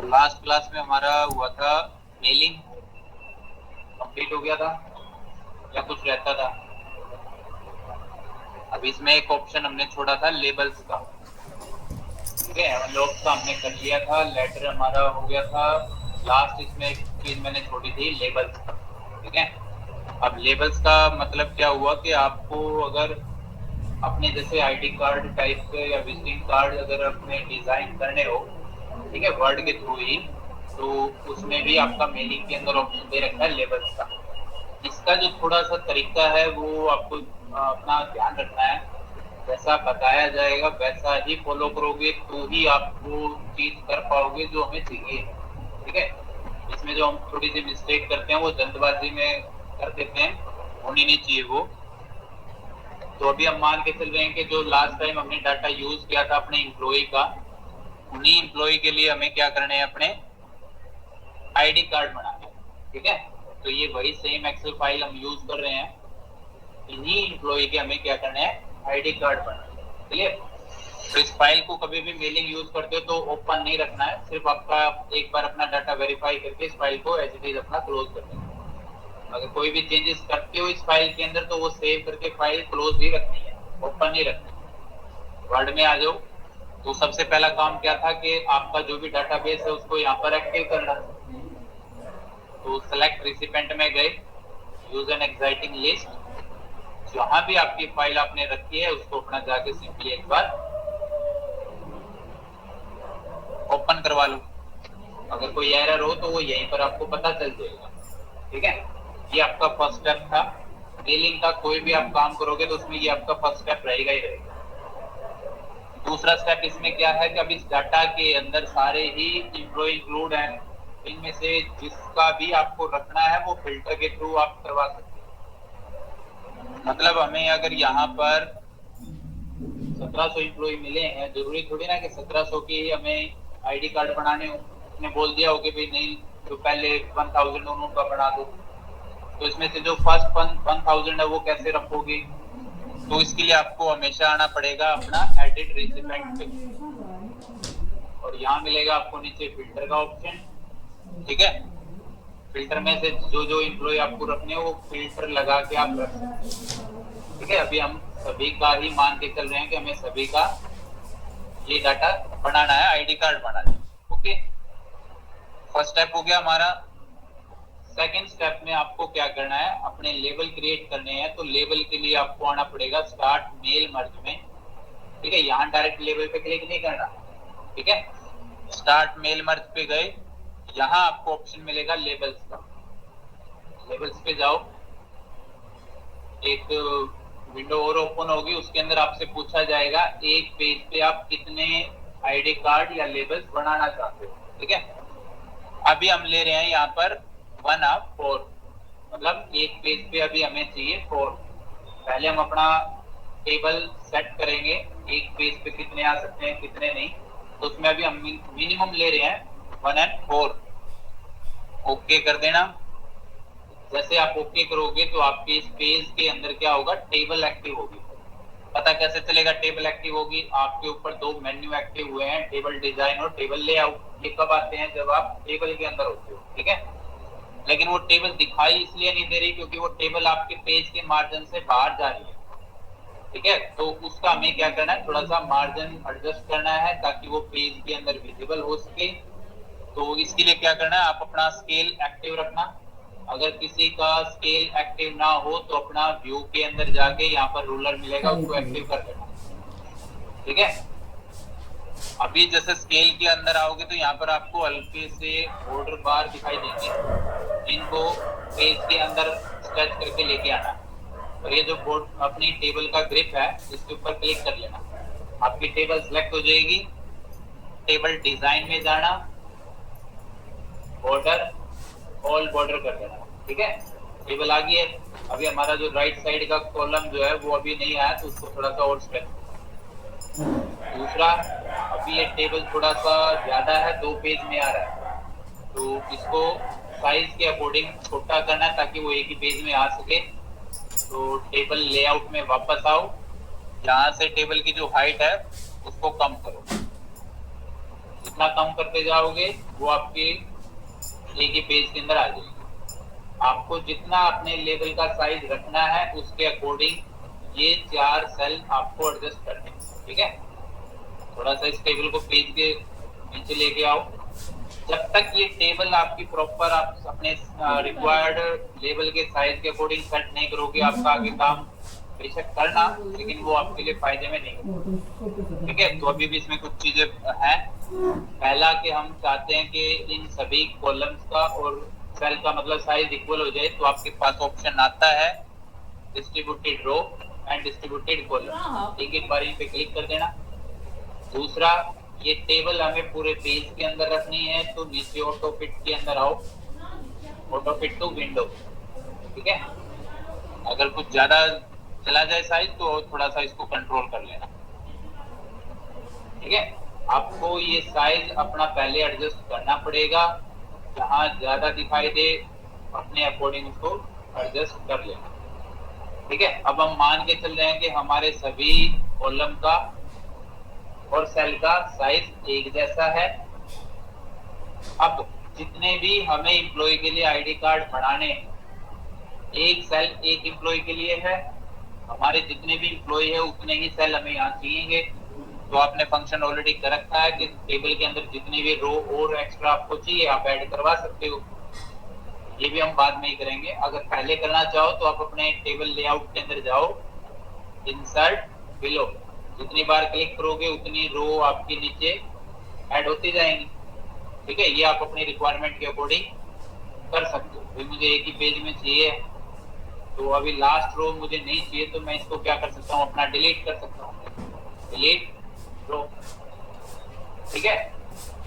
Last class में हमारा हुआ था मेलिंग, कंप्लीट हो गया था या कुछ रहता था। अब इसमें एक ऑप्शन हमने छोड़ा था लेबल्स का, ठीक है। एनवलप्स का हमने कर लिया था, लेटर हमारा हो गया था। लास्ट इसमें एक चीज मैंने छोड़ी थी लेबल्स, ठीक है। अब लेबल्स का मतलब क्या हुआ कि आपको अगर अपने जैसे आईडी कार्ड टाइप के या विजिटिंग कार्ड अगर अपने डिजाइन करने हो, ठीक है, वर्ड के थ्रू ही, तो उसमें भी आपका मेलिंग के अंदर ऑप्शन दे रखा है लेबल्स का। इसका जो थोड़ा सा तरीका है वो आपको अपना ध्यान रखना है। जैसा बताया जाएगा वैसा ही फॉलो करोगे तो ही आप वो चीज कर पाओगे जो हमें चाहिए, ठीक है। इसमें जो हम थोड़ी सी मिस्टेक करते हैं वो जल्दबाजी में कर देते हैं, होनी नहीं चाहिए वो। तो अभी हम मान के चल रहे हैं कि जो लास्ट टाइम हमने डाटा यूज किया था अपने इम्प्लॉय का, उन्हीं इम्प्लॉय के लिए हमें क्या करने हैं, अपने आईडी कार्ड बनाने हैं, ठीक है। तो ये वही सेम एक्सेल फाइल हम यूज कर रहे हैं, इन्हीं इम्प्लॉय के हमें क्या करना है, आईडी कार्ड बनाना है, क्लियर। तो इस फाइल को कभी भी मेलिंग यूज करते हो तो ओपन नहीं रखना है, सिर्फ आपका एक बार अपना डाटा वेरीफाई करके इस फाइल को एज इट इज अपना क्लोज कर देना। अगर कोई भी चेंजेस करते हो इस फाइल के अंदर तो वो सेव करके फाइल क्लोज ही रखनी है, ओपन नहीं रखनी। वर्ड में आ जाओ, तो सबसे पहला काम क्या था कि आपका जो भी डाटाबेस है उसको यहाँ पर एक्टिव करना। तो सेलेक्ट रिसिपेंट में गए, यूज एन एग्जाइटिंग लिस्ट, जहां भी आपकी फाइल आपने रखी है उसको अपना जाके सिंपली एक बार ओपन करवा लो। अगर कोई एरर हो तो वो यहीं पर आपको पता चल जाएगा, ठीक है। ये आपका फर्स्ट स्टेप था। मेलिंग का कोई भी आप काम करोगे तो उसमें ये आपका फर्स्ट स्टेप रहेगा ही रहेगा। दूसरा स्टेप इसमें क्या है कि अब इस डाटा के अंदर सारे ही इम्प्लॉय इंक्लूड हैं, इनमें से जिसका भी आपको रखना है वो फिल्टर के थ्रू आप करवा सकते हैं। मतलब हमें अगर यहाँ पर 1700 इम्प्लॉय मिले हैं, जरूरी थोड़ी ना कि 1700 की हमें आईडी कार्ड बनाने हो। उसने बोल दिया हो कि भाई नहीं, तो पहले 1000 उनका बना दो, तो इसमें से जो फर्स्ट 1000 है वो कैसे रखोगे। तो इसके लिए आपको हमेशा आना पड़ेगा अपना एडिट रिसिपेंट पे, और यहाँ मिलेगा आपको नीचे फिल्टर का ऑप्शन, ठीक है। फिल्टर में से जो जो इम्प्लॉय आपको रखने हो वो फिल्टर लगा के आप रख सकते हैं, ठीक है। अभी हम सभी का ही मान के चल रहे हैं कि हमें सभी का ये डाटा बनाना है, आईडी कार्ड बनाना है, ओके। फर्स्ट स्टेप हो गया हमारा। सेकेंड स्टेप में आपको क्या करना है, अपने लेबल क्रिएट करने हैं। तो लेबल के लिए आपको आना पड़ेगा स्टार्ट मेल मर्ज में, ठीक है। यहाँ डायरेक्ट लेबल पे क्लिक नहीं करना, ठीक है। स्टार्ट मेल मर्ज पे गए, यहाँ आपको ऑप्शन मिलेगा लेबल्स का। लेबल्स पे जाओ, एक विंडो और ओपन होगी, उसके अंदर आपसे पूछा जाएगा एक पेज पे आप कितने आईडी कार्ड या लेबल्स बनाना चाहते हो, ठीक है। अभी हम ले रहे हैं यहाँ पर 1 ऑफ 4, मतलब एक पेज पे अभी हमें चाहिए 4। पहले हम अपना टेबल सेट करेंगे, एक पेज पे कितने आ सकते हैं कितने नहीं। तो उसमें अभी हम मिनिमम ले रहे हैं 1 और 4, ओके कर देना। जैसे आप ओके करोगे तो आपके इस पेज के अंदर क्या होगा, टेबल एक्टिव होगी। पता कैसे चलेगा टेबल एक्टिव होगी, आपके ऊपर दो मेन्यू एक्टिव हुए हैं, टेबल डिजाइन और टेबल लेआउट। ये कब आते हैं, जब आप टेबल के अंदर होते हो, ठीक है। लेकिन वो टेबल दिखाई इसलिए नहीं दे रही क्योंकि वो टेबल आपके पेज के मार्जिन से बाहर जा रही है, ठीक है। तो उसका हमें क्या करना है, थोड़ा सा मार्जिन एडजस्ट करना है ताकि वो पेज के अंदर विजिबल हो सके। तो इसके लिए क्या करना है, आप अपना स्केल एक्टिव रखना। अगर किसी का स्केल एक्टिव ना हो तो अपना व्यू के अंदर जाके यहाँ पर रूलर मिलेगा, उसको एक्टिव कर देना, ठीक है। अभी जैसे स्केल के अंदर आओगे तो यहाँ पर आपको हल्के से बॉर्डर बार दिखाई देंगे, इनको पेज के अंदर स्ट्रेच करके लेके आना। और ये जो बोर्ड अपनी टेबल का ग्रिप है इसके ऊपर क्लिक कर लेना, आपकी टेबल सिलेक्ट हो जाएगी। टेबल डिजाइन में जाना, बॉर्डर ऑल बॉर्डर कर देना, ठीक है। टेबल आ गई है। अभी हमारा जो राइट साइड का कॉलम जो है वो अभी नहीं आया, तो उसको थोड़ा सा और स्ट्रेच। दूसरा, अभी ये टेबल थोड़ा सा ज्यादा है, 2 पेज में आ रहा है, तो इसको साइज के अकॉर्डिंग छोटा करना है ताकि वो एक ही पेज में आ सके। तो टेबल लेआउट में वापस आओ, यहाँ से टेबल की जो हाइट है उसको कम करो, जितना कम करते जाओगे वो आपके एक ही पेज के अंदर आ जाएगी। आपको जितना अपने लेवल का साइज रखना है उसके अकॉर्डिंग ये 4 सेल आपको एडजस्ट करने हैं। ठीक है, थोड़ा सा इस टेबल को पेज के नीचे लेके आओ। जब तक ये टेबल आपकी प्रॉपर आप अपने रिक्वायर्ड लेवल के साइज के अकॉर्डिंग सेट नहीं करोगे, आपका आगे काम बेशक करना लेकिन वो आपके लिए फायदे में नहीं होगा। ठीक है, तो अभी भी इसमें कुछ चीजें हैं। पहला कि हम चाहते हैं कि इन सभी कॉलम्स का और सेल का मतलब साइज इक्वल हो जाए, तो आपके पास ऑप्शन आता है distributed row and distributed column. एक एक बार इन पे क्लिक कर देना। दूसरा, ये टेबल हमें पूरे पेज के अंदर रखनी है, तो नीचे ऑटो फिट के अंदर आओ, ऑटो फिट टू विंडो। ठीक है, अगर कुछ ज्यादा चला जाए साइज तो थोड़ा सा इसको कंट्रोल कर लेना। ठीक है, आपको ये साइज अपना पहले एडजस्ट करना पड़ेगा, जहां ज्यादा दिखाई दे अपने अकॉर्डिंग उसको एडजस्ट कर लेना। ठीक है, अब हम मान के चल रहे हैं कि हमारे सभी कॉलम का और सेल का साइज एक जैसा है। अब जितने भी हमें एम्प्लॉय के लिए आईडी कार्ड बनाने, एक सेल एक एम्प्लॉय के लिए है, हमारे जितने भी एम्प्लॉय है उतने ही सेल हमें यहाँ चाहिए। तो आपने फंक्शन ऑलरेडी कर रखा है कि टेबल के अंदर जितनी भी रो और एक्स्ट्रा आपको चाहिए आप ऐड करवा सकते हो। ये भी हम बाद में ही करेंगे। अगर पहले करना चाहो तो आप अपने टेबल लेआउट के अंदर जाओ, इंसर्ट बिलो, जितनी बार क्लिक करोगे उतनी रो आपके नीचे ऐड होती जाएंगी। ठीक है, ये आप अपनी रिक्वायरमेंट के अकॉर्डिंग कर सकते हो। तो मुझे एक ही पेज में चाहिए तो अभी लास्ट रो मुझे नहीं चाहिए, तो मैं इसको क्या कर सकता हूँ, अपना डिलीट कर सकता हूँ, डिलीट रो। ठीक है,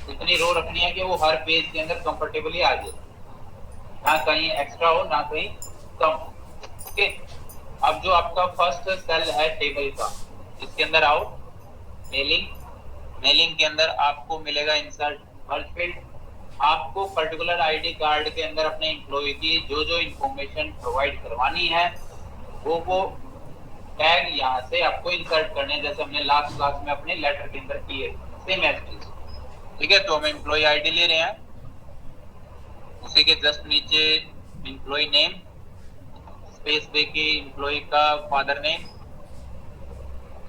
इतनी रो रखनी है कि वो हर पेज के अंदर कंफर्टेबली आ जाए, ना कहीं एक्स्ट्रा हो ना कहीं कम। ओके, अब जो आपका फर्स्ट सेल है टेबल का, इसके अंदर आओ, मेलिंग, मेलिंग के अंदर आपको मिलेगा इंसर्ट मर्ज फील्ड। आपको पर्टिकुलर आईडी कार्ड के अंदर अपने एम्प्लॉय की जो जो इंफॉर्मेशन प्रोवाइड करवानी है वो टैग यहाँ से आपको इंसर्ट करने, जैसे हमने लास्ट क्लास में अपने लेटर के अंदर किए, सेम एज इट इज। ठीक है, तो हम एम्प्लॉय आईडी ले रहे हैं, उसी के जस्ट नीचे एम्प्लॉय नेम, स्पेस देके एम्प्लॉय का फादर नेम,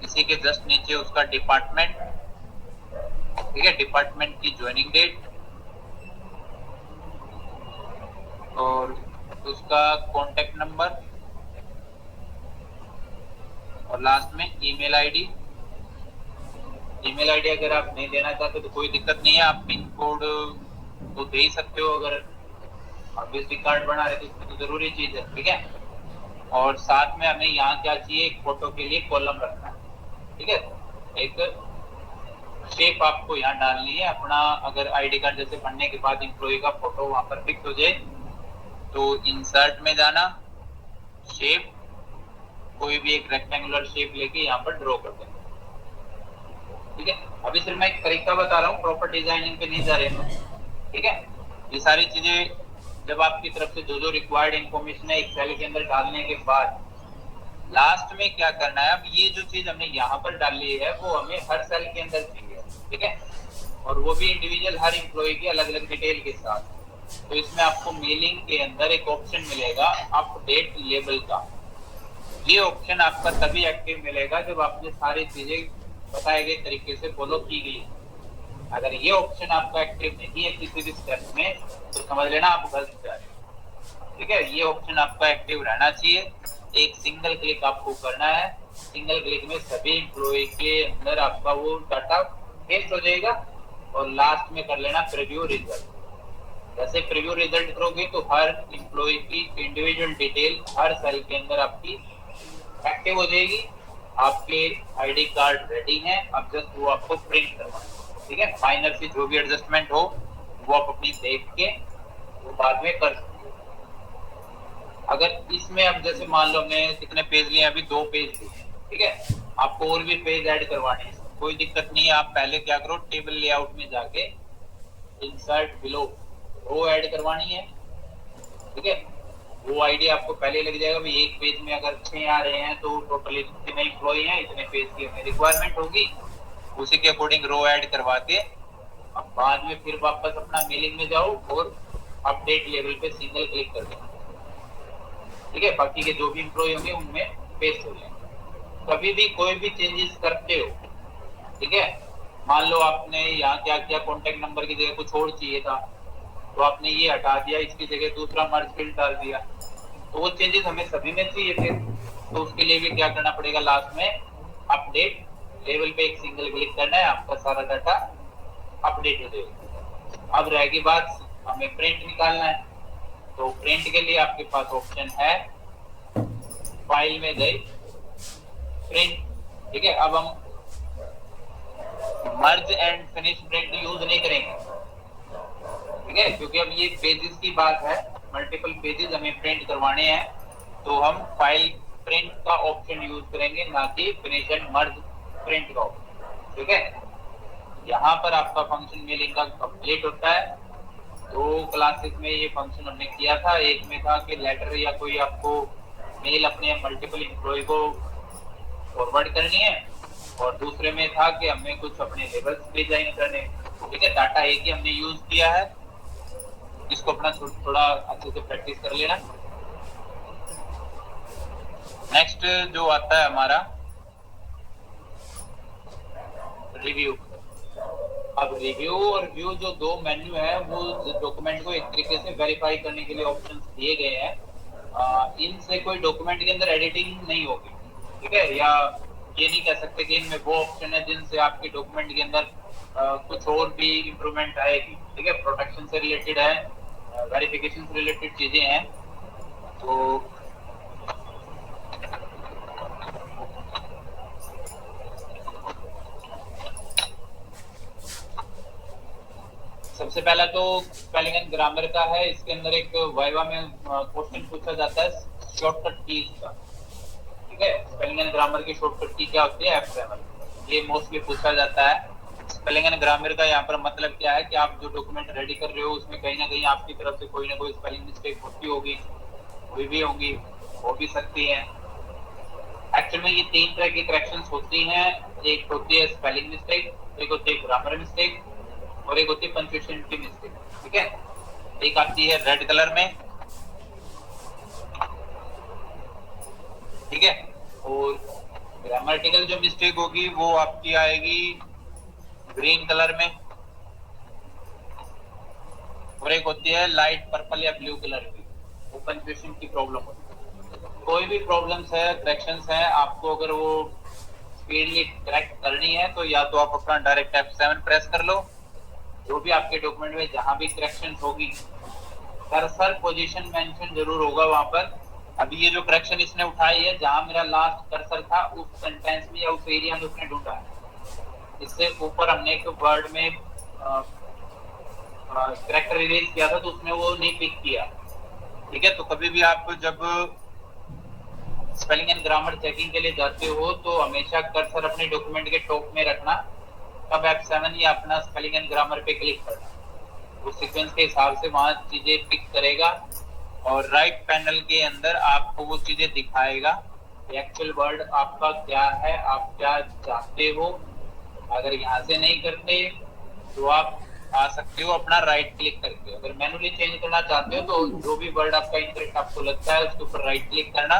इसी के जस्ट नीचे उसका डिपार्टमेंट। ठीक है, डिपार्टमेंट की ज्वाइनिंग डेट और उसका कॉन्टेक्ट नंबर और लास्ट में ईमेल आईडी। ईमेल आईडी अगर आप नहीं देना चाहते तो कोई दिक्कत नहीं है, आप पिन कोड तो दे ही सकते हो अगर आप विजिटिंग कार्ड बना रहे तो इसमें तो जरूरी चीज है। ठीक है, और साथ में हमें यहाँ क्या चाहिए, एक फोटो के लिए कॉलम रखना है। ठीक है, एक शेप आपको यहाँ डालनी है अपना। अगर आईडी कार्ड जैसे बनने के बाद एम्प्लॉय का फोटो वहां पर फिक्स हो जाए तो इंसर्ट में जाना, शेप, कोई भी एक रेक्टेंगुलर शेप लेके यहाँ पर ड्रॉ कर देना। ठीक है, अभी सिर्फ मैं एक तरीका बता रहा हूँ, प्रॉपर डिजाइनिंग पे नहीं जा रहे हैं। ठीक है, ये सारी चीजें जब आपकी तरफ से जो जो रिक्वायर्ड इंफॉर्मेशन है एक सेल के अंदर डालने के बाद लास्ट में क्या करना है, अब ये जो चीज हमने यहाँ पर डाली है वो हमें हर सेल के अंदर चाहिए। ठीक है, और वो भी इंडिविजुअल हर एम्प्लॉय की अलग अलग डिटेल के साथ। तो इसमें आपको मेलिंग के अंदर एक ऑप्शन मिलेगा अपडेट लेबल का। ये ऑप्शन आपका तभी एक्टिव मिलेगा जब आपने सारी चीजें बताए गए तरीके से फॉलो की गई। अगर ये ऑप्शन आपका एक्टिव नहीं है किसी भी स्टेप में तो समझ लेना आप गलत जा रहे हैं। ठीक है, ये ऑप्शन आपका एक्टिव रहना चाहिए। एक सिंगल क्लिक आपको करना है, सिंगल क्लिक में सभी एम्प्लॉय के अंदर आपका वो डाटा पेस्ट हो जाएगा और लास्ट में कर लेना प्रीव्यू रिजल्ट। जैसे प्रीव्यू रिजल्ट करोगे तो हर एम्प्लॉय की इंडिविजुअल डिटेल हर सेल के अंदर आपकी एक्टिव हो जाएगी। आपके आईडी कार्ड रेडी हैं, अब जस्ट वो आपको प्रिंट करवाना है। ठीक है, फाइनल से जो भी एडजस्टमेंट हो वो आप अपनी देख के वो बाद में कर सकते हो। अगर इसमें अब जैसे मान लो हमने कितने पेज लिए, अभी 2 पेज लिए। ठीक है, आपको और भी पेज ऐड करवाने हैं, कोई दिक्कत नहीं है। आप पहले क्या करो, टेबल लेआउट में जाके इंसर्ट बिलो रो ऐड करवानी है। ठीक है, वो आईडी आपको पहले लग जाएगा भाई, एक पेज में अगर 6 आ रहे हैं तो टोटल इतने एम्प्लॉय हैं, इतने पेज की हमें रिक्वायरमेंट होगी, उसी के अकॉर्डिंग रो ऐड करवा के अब बाद में फिर वापस अपना मेलिंग में जाओ और अपडेट लेवल पे सिंगल क्लिक कर दो, ठीक है। बाकी के जो भी एम्प्लॉय होंगे उनमें पेस्ट हो जाएंगे। कभी भी कोई भी चेंजेस करते हो, ठीक है, मान लो आपने यहाँ क्या किया, कॉन्टेक्ट नंबर की जगह कुछ और चाहिए था तो आपने ये हटा दिया, इसकी जगह दूसरा मर्ज फील्ड डाल दिया, तो वो चेंजेस हमें सभी में चाहिए थे, तो उसके लिए भी क्या करना पड़ेगा, लास्ट में अपडेट लेवल पे एक सिंगल क्लिक करना है, आपका सारा डाटा अपडेट हो जाएगा। अब रहेगी बात, हमें प्रिंट निकालना है, तो प्रिंट के लिए आपके पास ऑप्शन है, फाइल में गए, प्रिंट, ठीक है। अब हम मर्ज एंड फिनिश प्रिंट यूज नहीं करेंगे, ठीक है, क्योंकि अब ये पेजेस की बात है, मल्टीपल पेजेस हमें प्रिंट करवाने हैं, तो हम फाइल प्रिंट का ऑप्शन यूज करेंगे, ना कि फिनिश एंड मर्ज प्रिंट का ऑप्शन, ठीक है। यहाँ पर आपका फंक्शन मेलिंग का कंप्लीट होता है। दो क्लासेस में ये फंक्शन हमने किया था, एक में था कि लेटर या कोई आपको मेल अपने मल्टीपल एम्प्लॉय को फॉरवर्ड करनी है, और दूसरे में था कि हमें कुछ अपने लेबल्स डिजाइन करने, ठीक है। डाटा एक ही हमने यूज किया है, इसको अपना थोड़ा अच्छे से प्रैक्टिस कर लेना। नेक्स्ट जो आता है हमारा रिव्यू। अब रिव्यू और व्यू जो दो मेन्यू है, वो डॉक्यूमेंट को एक तरीके से वेरीफाई करने के लिए ऑप्शंस दिए गए हैं। इनसे कोई डॉक्यूमेंट के अंदर एडिटिंग नहीं होगी, ठीक है, या ये नहीं कह सकते कि इनमें वो ऑप्शन है जिनसे आपके डॉक्यूमेंट के अंदर कुछ और भी इंप्रूवमेंट आएगी, ठीक है। प्रोटेक्शन से रिलेटेड है, वेरिफिकेशन से रिलेटेड चीजें हैं। तो सबसे पहला तो स्पेलिंग एंड ग्रामर का है, इसके अंदर एक वाइवा में क्वेश्चन पूछा जाता है शॉर्टकट कीज का, ठीक है। स्पेलिंग एंड ग्रामर की शॉर्टकट की क्या होती है, F7, ये मोस्टली पूछा जाता है। स्पेलिंग एंड ग्रामर का यहाँ पर मतलब क्या है कि आप जो डॉक्यूमेंट रेडी कर रहे हो उसमें कहीं ना कहीं आपकी तरफ से कोई ना कोई स्पेलिंग मिस्टेक होती होगी, हुई भी होंगी, हो भी सकती है। एक्चुअल में ये तीन तरह की करेक्शंस होती हैं, एक होती है स्पेलिंग मिस्टेक, एक होती है ग्रामर मिस्टेक, और एक होती है पंक्चुएशन की मिस्टेक, ठीक है। एक आती है रेड कलर में, ठीक है, और ग्रामेटिकल जो मिस्टेक होगी वो आपकी आएगी ग्रीन कलर में, और एक होती है लाइट पर्पल या ब्लू कलर की, वो पंक्चुएशन की प्रॉब्लम होती है। कोई भी प्रॉब्लम्स है, करेक्शंस है, आपको अगर वो स्पीडली करेक्ट करनी है तो या तो आप अपना डायरेक्ट F7 प्रेस कर लो, जो भी आपके डॉक्यूमेंट में जहां भी करेक्शन होगी, कर्सर पोजीशन मेंशन जरूर होगा वहां पर। अभी ये जो करेक्शन इसने उठाई है, जहां मेरा लास्ट कर्सर था उस सेंटेंस में या उस एरिया में उसने ढूंढा है, इससे ऊपर हमने एक वर्ड में कैरेक्टर इरेज किया था तो उसने वो नहीं पिक किया, ठीक है। तो कभी भी आप जब स्पेलिंग एंड ग्रामर चेकिंग के लिए जाते हो तो हमेशा कर्सर अपने डॉक्यूमेंट के टॉप में रखना, तब F7 या अपना स्पेलिंग एंड ग्रामर पे क्लिक करना, वो सीक्वेंस के हिसाब से वहां चीजें पिक करेगा, और राइट पैनल के अंदर आपको वो चीजें दिखाएगा, एक्चुअल वर्ड आपका क्या है, आप क्या चाहते हो। अगर यहाँ से नहीं करते तो आप आ सकते हो अपना राइट क्लिक करके, अगर मैनुअली चेंज करना चाहते हो तो जो भी वर्ड आपका इंकरेक्ट आपको लगता है उसके ऊपर राइट क्लिक करना,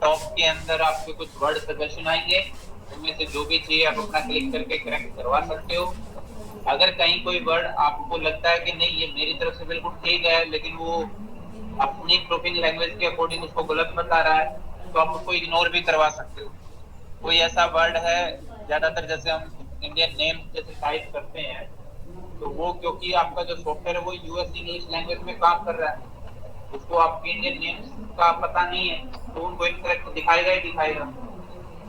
टॉप के अंदर आपके कुछ वर्ड सजेशन आएंगे, उनमें से जो भी चाहिए आप अपना क्लिक करके करेक्ट करवा सकते हो। अगर कहीं कोई वर्ड आपको लगता है कि नहीं ये मेरी तरफ से बिल्कुल ठीक है लेकिन वो अपनी प्रोफाइल लैंग्वेज के अकॉर्डिंग उसको गलत बता रहा है, तो आप उसको इग्नोर भी करवा सकते हो। कोई ऐसा वर्ड है, ज्यादातर जैसे हम इंडियन नेम जैसे टाइप करते हैं, तो वो क्योंकि आपका जो सॉफ्टवेयर है वो यूएस इंग्लिश लैंग्वेज में काम कर रहा है, उसको आपके इंडियन नेम्स का पता नहीं है, तो उनको इनकरेक्ट दिखाएगा ही दिखाएगा।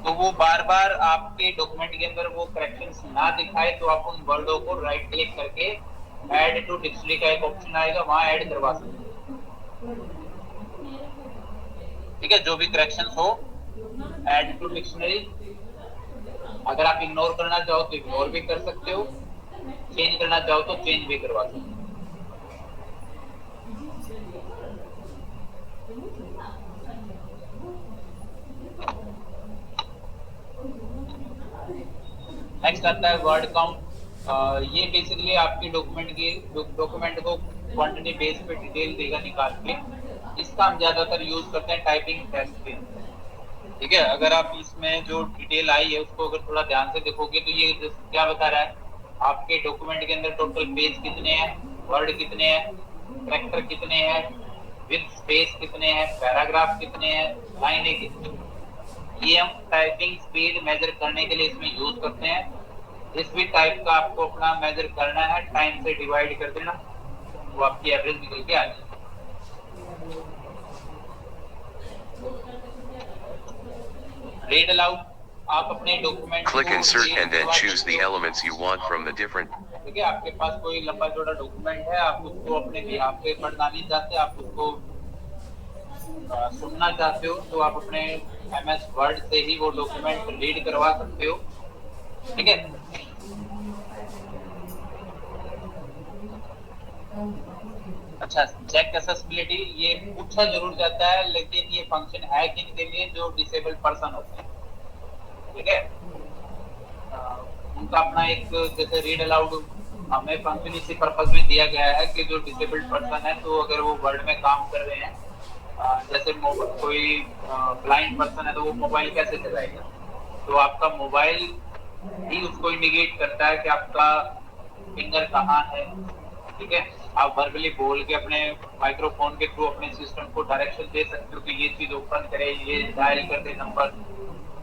तो वो बार बार आपके डॉक्यूमेंट के अंदर वो करेक्शंस ना दिखाए तो आप उन वर्डों को राइट क्लिक करके ऐड टू डिक्शनरी का एक ऑप्शन आएगा, वहां ऐड करवा सकते हैं, ठीक है। जो भी करेक्शंस हो ऐड टू डिक्शनरी, अगर आप इग्नोर करना चाहो तो इग्नोर भी कर सकते हो, चेंज करना चाहो तो चेंज भी करवा सकते हो। नेक्स्ट आता है वर्ड काउंट। ये बेसिकली आपके डॉक्यूमेंट को क्वांटिटी बेस पे डिटेल देगा निकाल के। इसका हम ज्यादातर यूज करते हैं टाइपिंग टेस्ट के। ठीक है, अगर आप इसमें जो डिटेल आई है उसको अगर थोड़ा ध्यान से देखोगे तो ये क्या बता रहा है, आपके डॉक्यूमेंट के अंदर टोटल पेज कितने हैं, वर्ड कितने हैं, कैरेक्टर कितने हैं, विद स्पेस कितने हैं, पैराग्राफ कितने हैं, लाइनें कितनी हैं। ये हम टाइपिंग स्पीड मेजर करने के लिए इसमें यूज करते हैं। जिस भी टाइप का आपको अपना मेजर करना है टाइम से डिवाइड कर देना, वो आपकी एवरेज निकल के आ जाएगी। Read aloud, आप अपने document Click insert and then choose the elements you want from the different. ठीक है, आपके पास कोई लंबा चौड़ा डॉक्यूमेंट है, आप उसको अपने बिहाफ पे पढ़ना नहीं चाहते, आप उसको सुनना चाहते हो, तो आप अपने MS वर्ड से ही वो डॉक्यूमेंट रीड करवा सकते हो। ठीक है, अच्छा, चेक एक्सेसिबिलिटी ये पूछा जरूर जाता है, लेकिन ये फंक्शन है किन के लिए, जो डिसेबल्ड पर्सन होते हैं। ठीक है, उनका अपना एक जैसे रीड अलाउड हमें फंक्शन इसी पर्पस में दिया गया है कि जो डिसेबल्ड पर्सन है, तो अगर वो वर्ड में काम कर रहे हैं, जैसे कोई ब्लाइंड पर्सन है तो वो मोबाइल कैसे चलाएगा, तो आपका मोबाइल ही उसको इंडिकेट करता है कि आपका फिंगर कहाँ है। ठीक है, आप वर्बली बोल के अपने माइक्रोफोन के थ्रू अपने सिस्टम को डायरेक्शन दे सकते हो कि ये चीज ओपन करे, ये डायल कर दे नंबर।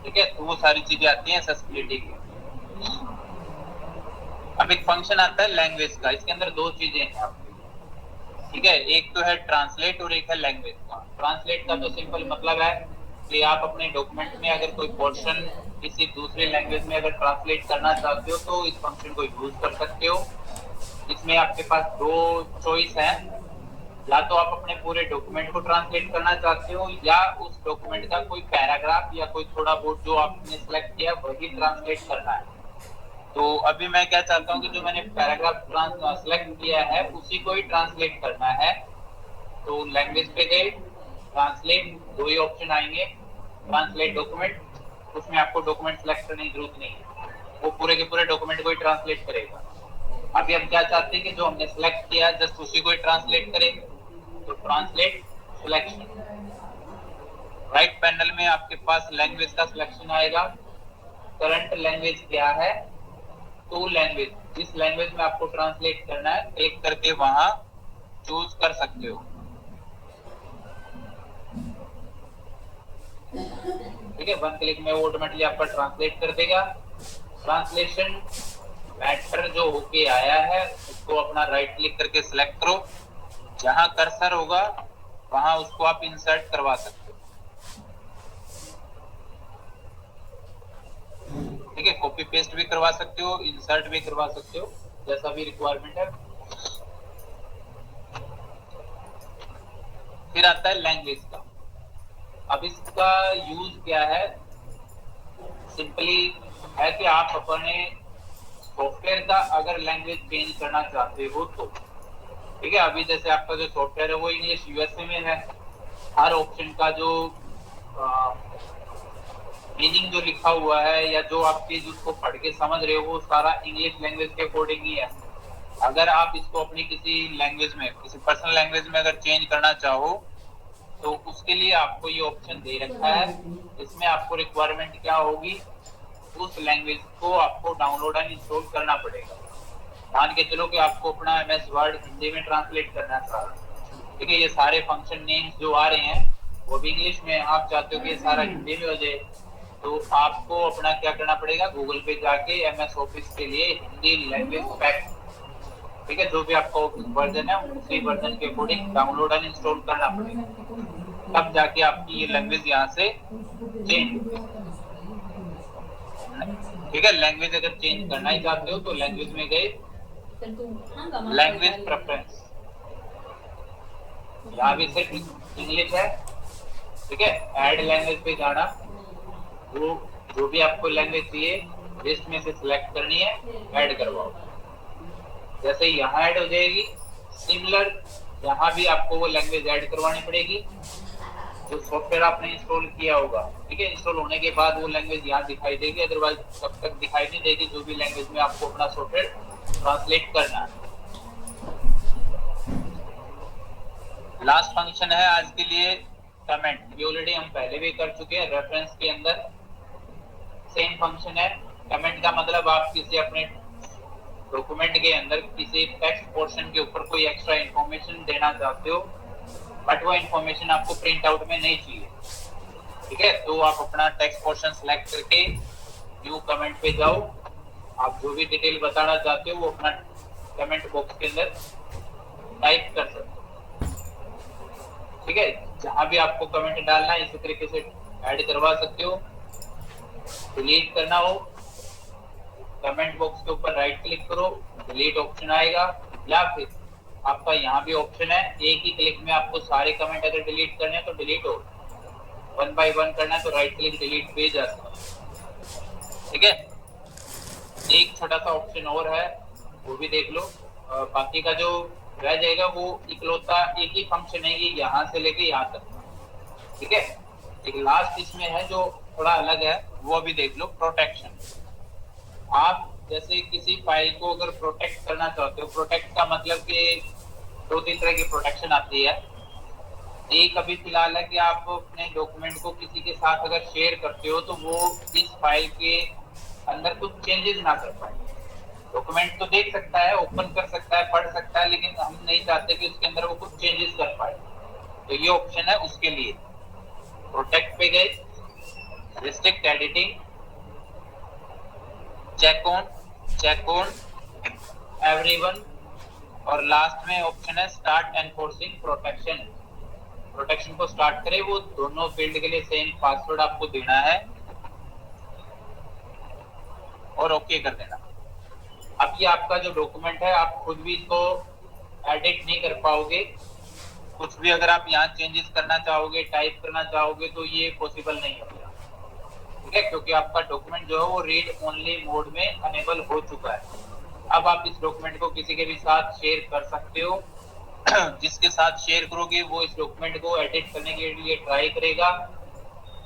ठीक है, तो वो सारी चीजें आती हैं एक्सेसिबिलिटी की। अब एक फंक्शन आता है लैंग्वेज का, इसके अंदर दो चीजें हैं आपकी। ठीक है, एक तो है ट्रांसलेट और एक है लैंग्वेज का। ट्रांसलेट का तो सिंपल मतलब है कि आप अपने डॉक्यूमेंट में अगर कोई पोर्शन किसी दूसरी लैंग्वेज में अगर ट्रांसलेट करना चाहते हो तो इस फंक्शन को यूज कर सकते हो। इसमें आपके पास दो चॉइस है, या तो आप अपने पूरे डॉक्यूमेंट को ट्रांसलेट करना चाहते हो, या उस डॉक्यूमेंट का कोई पैराग्राफ या कोई थोड़ा बहुत जो आपने सेलेक्ट किया वही ट्रांसलेट करना है। तो अभी मैं क्या चाहता हूँ कि जो मैंने पैराग्राफ सेलेक्ट किया है उसी को ही ट्रांसलेट करना है। तो लैंग्वेज पे गए, ट्रांसलेट, दो ही ऑप्शन आएंगे, ट्रांसलेट डॉक्यूमेंट, उसमें आपको डॉक्यूमेंट सेलेक्ट करने की जरूरत नहीं है, वो पूरे के पूरे डॉक्यूमेंट को ही ट्रांसलेट करेगा। अभी हम क्या चाहते हैं कि जो हमने सेलेक्ट किया जस्ट उसी को ही ट्रांसलेट करें, तो ट्रांसलेट सिलेक्शन। राइट पैनल में आपके पास लैंग्वेज का सिलेक्शन आएगा। करंट लैंग्वेज क्या है, तो लैंग्वेज जिस लैंग्वेज में आपको ट्रांसलेट करना है क्लिक करके वहां चूज कर सकते हो। ठीक है, वन क्लिक में वो ऑटोमेटिकली आपका ट्रांसलेट कर देगा। ट्रांसलेशन मैटर जो होके आया है उसको अपना राइट क्लिक करके सिलेक्ट करो, जहां कर्सर होगा वहां उसको आप इंसर्ट करवा सकते हो। ठीक है, कॉपी पेस्ट भी करवा सकते हो, इंसर्ट भी करवा सकते हो, जैसा भी रिक्वायरमेंट है। फिर आता है लैंग्वेज का। अब इसका यूज क्या है, सिंपली है कि आप अपने सॉफ्टवेयर का अगर लैंग्वेज चेंज करना चाहते हो तो। ठीक है, अभी जैसे आपका जो सॉफ्टवेयर है वो इंग्लिश यूएसए में है, हर ऑप्शन का जो मीनिंग जो लिखा हुआ है या जो आप चीज उसको पढ़ के समझ रहे हो वो सारा इंग्लिश लैंग्वेज के अकॉर्डिंग ही है। अगर आप इसको अपनी किसी लैंग्वेज में, किसी पर्सनल लैंग्वेज में अगर चेंज करना चाहो तो उसके लिए आपको ये ऑप्शन दे रखा है। इसमें आपको रिक्वायरमेंट क्या होगी, उस लैंग्वेज को आपको डाउनलोड एंड इंस्टॉल करना पड़ेगा। मान के चलो कि आपको अपना MS वर्ड हिंदी में ट्रांसलेट करना है। ठीक है, ये सारे फंक्शन नेम्स जो आ रहे हैं वो भी इंग्लिश में, आप चाहते हो कि ये सारा हिंदी में हो जाए, तो आपको अपना क्या करना पड़ेगा, गूगल पे जाके MS ऑफिस के लिए हिंदी लैंग्वेज पैक, ठीक है, जो भी आपका वर्जन है उसी वर्जन के अकॉर्डिंग डाउनलोड एंड इंस्टॉल करना पड़ेगा, तब जाके आपकी ये लैंग्वेज यहाँ से चेंज होगी। ठीक है, लैंग्वेज अगर चेंज करना ही चाहते हो तो लैंग्वेज में गए, लैंग्वेज प्रेफरेंस, यहाँ भी सिर्फ इंग्लिश है। ठीक है, ऐड लैंग्वेज पे जाना, वो जो भी आपको लैंग्वेज चाहिए लिस्ट में से सिलेक्ट करनी है, ऐड करवाओ। जैसे यहाँ ऐड हो जाएगी, सिमिलर यहाँ भी आपको वो लैंग्वेज ऐड करवानी पड़ेगी जो सॉफ्टवेयर आपने इंस्टॉल किया होगा। ठीक है, इंस्टॉल होने के बाद वो लैंग्वेज यहाँ दिखाई देगी, अदरवाइज तब तक दिखाई नहीं देगी जो भी लैंग्वेज में आपको अपना सॉफ्टवेयर ट्रांसलेट करना है। लास्ट फंक्शन है आज के लिए कमेंट। ये ऑलरेडी हम पहले भी कर चुके हैं, रेफरेंस के अंदर सेम फंक्शन है। कमेंट का मतलब आप किसी अपने डॉक्यूमेंट के अंदर किसी टेक्स्ट पोर्शन के ऊपर कोई एक्स्ट्रा इंफॉर्मेशन देना चाहते हो, बट वो इंफॉर्मेशन आपको प्रिंट आउट में नहीं चाहिए, ठीक है, तो आप अपना टेक्स्ट पोर्शन सेलेक्ट करके न्यू कमेंट पे जाओ। आप जो भी डिटेल बताना चाहते हो वो अपना कमेंट बॉक्स के अंदर टाइप कर सकते हो, ठीक है। जहां भी आपको कमेंट डालना है इसी तरीके से ऐड करवा सकते हो। डिलीट करना हो, कमेंट बॉक्स के ऊपर राइट क्लिक करो, डिलीट ऑप्शन आएगा, या फिर आपका यहाँ भी ऑप्शन है, एक ही क्लिक में आपको सारे कमेंट अगर डिलीट करने हैं तो डिलीट हो, 1 बाय 1 करना है तो राइट क्लिक डिलीट पे जाता है, ठीक है। एक छोटा सा ऑप्शन और है, वो भी देख लो। बाकी का जो रह जाएगा वो इकलौता एक ही फंक्शन है, ये यहाँ से लेके यहाँ तक, ठीक है। एक लास्ट इसमें है जो थोड़ा अलग है, वो अभी देख लो। प्रोटेक्शन, आप जैसे किसी फाइल को अगर प्रोटेक्ट करना चाहते हो, प्रोटेक्ट का मतलब कि 2-3 तरह की प्रोटेक्शन आती है। एक अभी फिलहाल है कि आप अपने डॉक्यूमेंट को किसी के साथ अगर शेयर करते हो तो वो इस फाइल के अंदर कुछ चेंजेस ना कर पाए। डॉक्यूमेंट तो देख सकता है, ओपन कर सकता है, पढ़ सकता है, लेकिन हम नहीं चाहते कि उसके अंदर वो कुछ चेंजेस कर पाए, तो ये ऑप्शन है उसके लिए। प्रोटेक्ट पे गए, restrict editing, check on everyone, और लास्ट में ऑप्शन है स्टार्ट एनफोर्सिंग प्रोटेक्शन। प्रोटेक्शन को स्टार्ट करें, वो दोनों फील्ड के लिए सेम पासवर्ड आपको देना है और ओके कर देना। अब ये आपका जो डॉक्यूमेंट है आप खुद भी इसको एडिट नहीं कर पाओगे, कुछ भी अगर आप यहाँ चेंजेस करना चाहोगे, टाइप करना चाहोगे तो ये पॉसिबल नहीं होगा, ठीक है, क्योंकि आपका डॉक्यूमेंट जो है वो रीड ओनली मोड में अनेबल हो चुका है। अब आप इस डॉक्यूमेंट को किसी के भी साथ शेयर कर सकते हो, जिसके साथ शेयर करोगे वो इस डॉक्यूमेंट को एडिट करने के लिए ट्राई करेगा,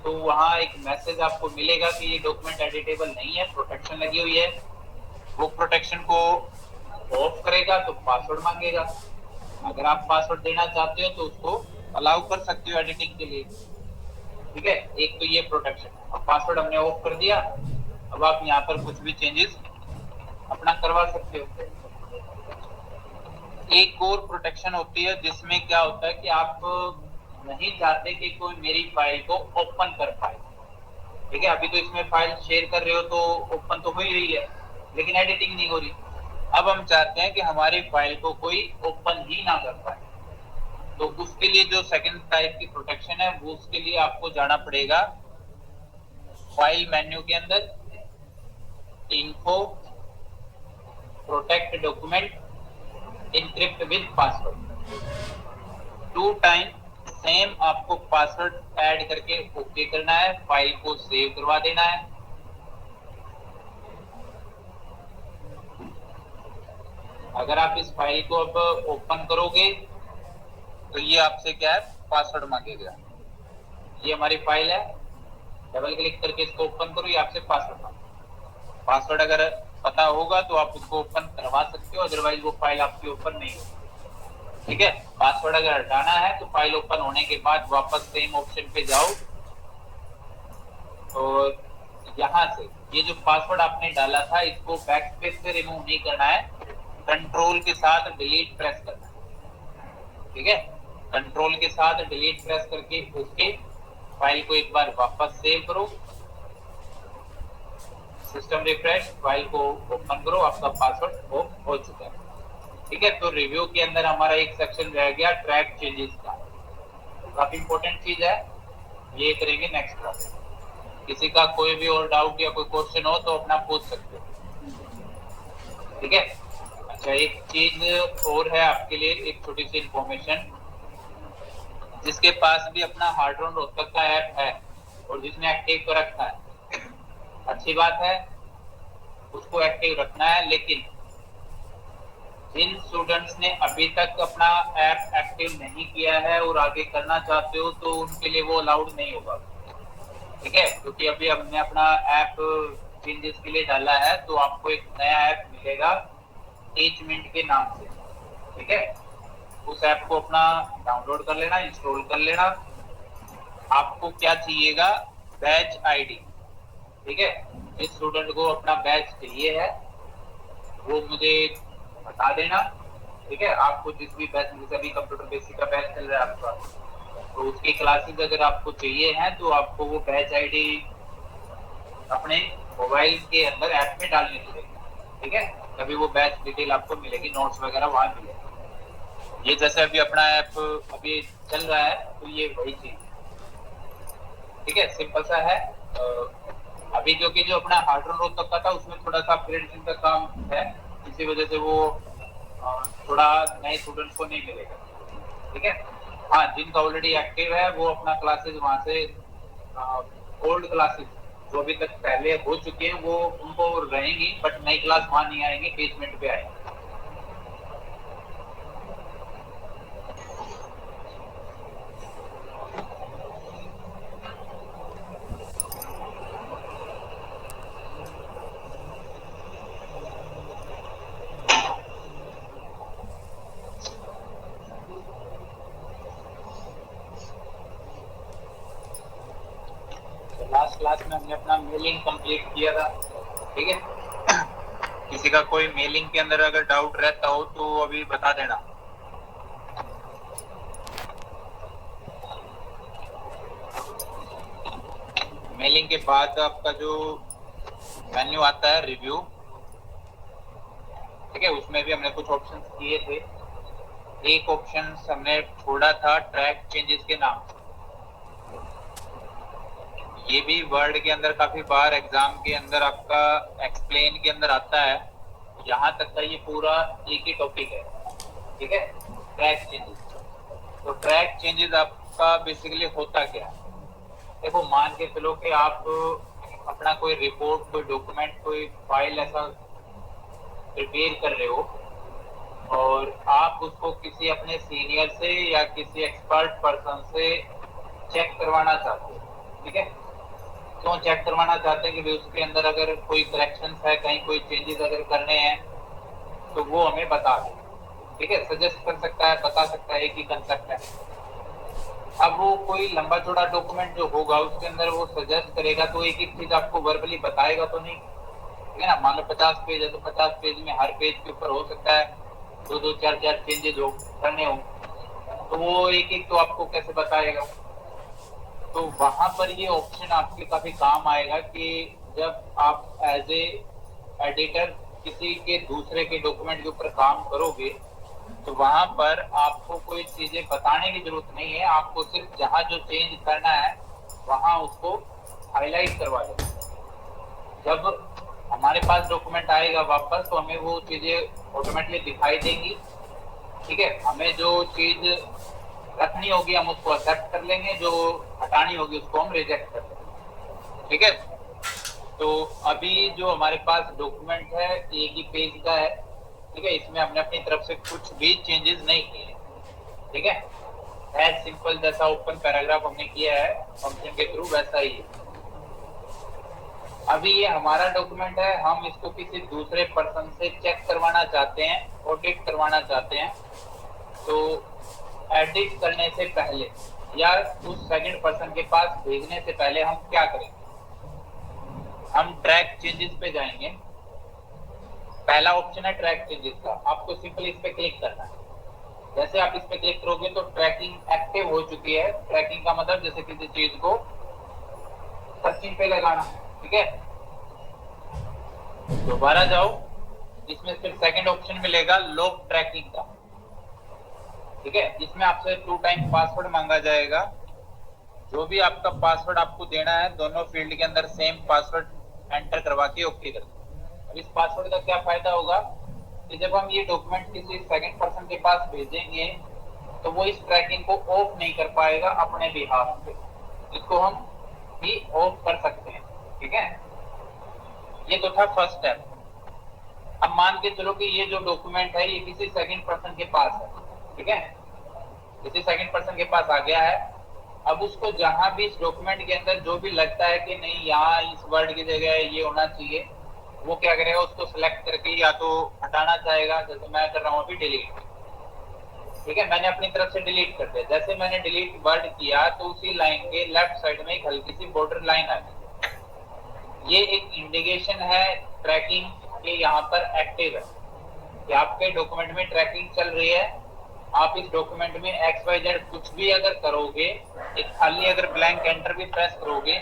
तो वहाँ एक मैसेज आपको मिलेगा कि ये डॉक्यूमेंट एडिटेबल नहीं है, प्रोटेक्शन लगी हुई है। वो प्रोटेक्शन को ऑफ करेगा तो पासवर्ड मांगेगा। अगर आप पासवर्ड देना चाहते हो तो उसको अलाउ कर सकते हो एडिटिंग के लिए, ठीक है। एक तो ये प्रोटेक्शन, अब पासवर्ड हमने ऑफ कर दिया, अब आप यहाँ पर कुछ भी चेंजेस अपना करवा सकते हो। एक और प्रोटेक्शन होती है जिसमें क्या होता है कि आप नहीं चाहते कि कोई मेरी फाइल को ओपन कर पाए, ठीक है। अभी तो इसमें फाइल शेयर कर रहे हो तो ओपन तो हो ही रही है, लेकिन एडिटिंग नहीं हो रही। अब हम चाहते हैं कि हमारी फाइल को कोई ओपन ही ना कर पाए, तो उसके लिए जो सेकंड टाइप की प्रोटेक्शन है वो उसके लिए आपको जाना पड़ेगा फाइल मेन्यू के अंदर, info, protect document, encrypt with password. 2 time same आपको पासवर्ड ऐड करके ओके करना है, फाइल को सेव करवा देना है। अगर आप इस फाइल को अब ओपन करोगे तो ये आपसे क्या है, पासवर्ड मांगेगा। ये हमारी फाइल है, डबल क्लिक करके इसको ओपन करो, ये आपसे पासवर्ड मांगेगा। पासवर्ड अगर पता होगा तो आप उसको ओपन करवा सकते हो, अदरवाइज वो फाइल आपकी ओपन नहीं होगी, ठीक है। पासवर्ड अगर हटाना है तो फाइल ओपन होने के बाद वापस सेम ऑप्शन पे जाओ, और यहाँ से ये जो पासवर्ड आपने डाला था इसको बैक स्पेस से रिमूव नहीं करना है, कंट्रोल के साथ डिलीट प्रेस करना है, ठीक है। कंट्रोल के साथ डिलीट प्रेस करके उसके फाइल को एक बार वापस सेव करो, सिस्टम रिफ्रेश, फाइल को ओपन करो, आपका पासवर्ड हो चुका है, ठीक है। तो रिव्यू के अंदर हमारा एक सेक्शन रह गया ट्रैक चेंजेस का, काफी इंपॉर्टेंट चीज है, ये करेंगे नेक्स्ट क्लास। किसी का कोई भी और डाउट या कोई क्वेश्चन हो तो अपना पूछ सकते हो, ठीक है। अच्छा, एक चीज और है आपके लिए, एक छोटी सी इंफॉर्मेशन, जिसके पास भी अपना हार्डरॉन रोहतक का ऐप है और जिसने एक्टिव कर रखा है, अच्छी बात है, उसको एक्टिव रखना है, लेकिन जिन स्टूडेंट्स ने अभी तक अपना ऐप एक्टिव नहीं किया है और आगे करना चाहते हो तो उनके लिए वो अलाउड नहीं होगा, ठीक है। क्योंकि अभी हमने अपना ऐप चेंजेस के लिए डाला है, तो आपको एक नया ऐप मिलेगा टेचमेंट के नाम से, ठीक है। उस ऐप को अपना डाउनलोड कर लेना, इंस्टॉल कर लेना। आपको क्या चाहिएगा, बैच आईडी, ठीक है। जिस स्टूडेंट को अपना बैच चाहिए है वो मुझे बता देना, ठीक है। आपको जिस भी बैच, जैसे अभी कंप्यूटर बेसिक का बैच चल रहा है आपका, तो उसकी क्लासेस अगर आपको चाहिए हैं तो आपको वो बैच आईडी अपने मोबाइल के अंदर ऐप में डालनी पड़ेगी, ठीक है। तभी वो बैच डिटेल आपको मिलेगी, नोट्स वगैरह वहां मिलेगी। ये जैसे अभी अपना ऐप अभी चल रहा है तो ये वही चीज है, ठीक है। सिंपल सा है। अभी क्योंकि जो अपना हार्डवेयर रोहतक का था उसमें थोड़ा सा अपग्रेडेशन का काम है, इसी वजह से वो थोड़ा नए स्टूडेंट्स को नहीं मिलेगा, ठीक है। हाँ, जिनका ऑलरेडी एक्टिव है वो अपना क्लासेस वहां से, ओल्ड क्लासेस जो अभी तक पहले हो चुके हैं वो उनको रहेंगी, बट नई क्लास वहां नहीं आएंगी, टेचमेंट पे आएंगे। लास्ट क्लास में हमने अपना मेलिंग कंप्लीट किया था, ठीक है। किसी का कोई मेलिंग के अंदर अगर डाउट रहता हो तो अभी बता देना। मेलिंग के बाद आपका जो मेन्यू आता है रिव्यू, ठीक है, उसमें भी हमने कुछ ऑप्शंस किए थे। एक ऑप्शन हमने छोड़ा था ट्रैक चेंजेस के नाम। ये भी वर्ड के अंदर काफी बार एग्जाम के अंदर आपका एक्सप्लेन के अंदर आता है। यहाँ तक का ये पूरा एक ही टॉपिक है, ठीक है, ट्रैक चेंजेस। तो ट्रैक चेंजेस आपका बेसिकली होता क्या है, देखो मान के चलो कि आप अपना कोई रिपोर्ट, कोई डॉक्यूमेंट, कोई फाइल ऐसा प्रिपेयर कर रहे हो और आप उसको किसी अपने सीनियर से या किसी एक्सपर्ट पर्सन से चेक करवाना चाहते हो, ठीक है। क्यों चेक करवाना चाहते हैं कि भाई उसके अंदर अगर कोई करेक्शंस है, कहीं कोई चेंजेस अगर करने हैं तो वो हमें बता दे, ठीक है। सजेस्ट कर सकता है, बता सकता है, एक ही कंसेप्ट है। अब वो कोई लंबा चौड़ा डॉक्यूमेंट जो होगा उसके अंदर वो सजेस्ट करेगा तो एक एक चीज आपको वर्बली बताएगा तो नहीं, ठीक है ना। मान लो 50 पेज है तो 50 पेज में हर पेज के ऊपर हो सकता है दो दो चार चार चेंजेस हो, करने हो, तो वो एक एक तो आपको कैसे बताएगा। तो वहां पर ये ऑप्शन आपके काफी काम आएगा कि जब आप एज ए एडिटर किसी के दूसरे के डॉक्यूमेंट के ऊपर काम करोगे तो वहां पर आपको कोई चीजें बताने की जरूरत नहीं है, आपको सिर्फ जहां जो चेंज करना है वहां उसको हाईलाइट करवा दो। जब हमारे पास डॉक्यूमेंट आएगा वापस तो हमें वो चीजें ऑटोमेटिकली दिखाई देंगी, ठीक है। हमें जो चीज रखनी होगी हम उसको एक्सेप्ट कर लेंगे, जो हटानी होगी उसको हम रिजेक्ट कर लेंगे, ठीक है। तो अभी जो हमारे पास डॉक्यूमेंट है एक ही पेज का है, ठीक है, इसमें हमने अपनी तरफ से कुछ भी चेंजेस नहीं किए, ठीक है। एज सिंपल जैसा ओपन पैराग्राफ हमने किया है फंक्शन के थ्रू वैसा ही है। अभी ये हमारा डॉक्यूमेंट है, हम इसको किसी दूसरे पर्सन से चेक करवाना चाहते हैं, ऑडिट करवाना चाहते हैं, तो एडिट करने से पहले या उस सेकंड पर्सन के पास भेजने से पहले हम क्या करेंगे, हम ट्रैक चेंजेस पे जाएंगे। पहला ऑप्शन है ट्रैक चेंजेस का, आपको सिंपल इस पे क्लिक करना है। जैसे आप इस पे क्लिक करोगे तो ट्रैकिंग एक्टिव हो चुकी है। ट्रैकिंग का मतलब जैसे किसी चीज को सर्चिंग पे लगाना, ठीक है। दोबारा जाओ, इसमें फिर सेकंड ऑप्शन मिलेगा लॉग ट्रैकिंग का, ठीक है। इसमें आपसे 2 टाइम पासवर्ड मांगा जाएगा। जो भी आपका पासवर्ड आपको देना है दोनों फील्ड के अंदर सेम पासवर्ड एंटर करवा के ओके कर दो। अब इस पासवर्ड का क्या फायदा होगा कि जब हम ये डॉक्यूमेंट किसी सेकंड पर्सन के पास भेजेंगे तो वो इस ट्रैकिंग को ऑफ नहीं कर पाएगा अपने बिहाफ पे, इसको हम भी ऑफ कर सकते हैं, ठीक है। ये तो था फर्स्ट स्टेप। अब मान के चलो कि ये जो डॉक्यूमेंट है ये किसी सेकंड पर्सन के पास है, ठीक है, किसी सेकंड पर्सन के पास आ गया है। अब उसको जहां भी इस डॉक्यूमेंट के अंदर जो भी लगता है कि नहीं यहाँ इस वर्ड की जगह ये होना चाहिए वो क्या करेगा, उसको सिलेक्ट करके या तो हटाना चाहेगा, जैसे मैं कर रहा हूँ अभी डिलीट। ठीक है, मैंने अपनी तरफ से डिलीट कर दिया। जैसे मैंने डिलीट वर्ड किया तो उसी लाइन के लेफ्ट साइड में एक हल्की सी बॉर्डर लाइन आ गई। ये एक इंडिकेशन है ट्रैकिंग के यहाँ पर एक्टिव है, कि आपके डॉक्यूमेंट में ट्रैकिंग चल रही है। आप इस डॉक्यूमेंट में XYZ कुछ भी अगर करोगे, एक खाली अगर ब्लैंक एंटर भी प्रेस करोगे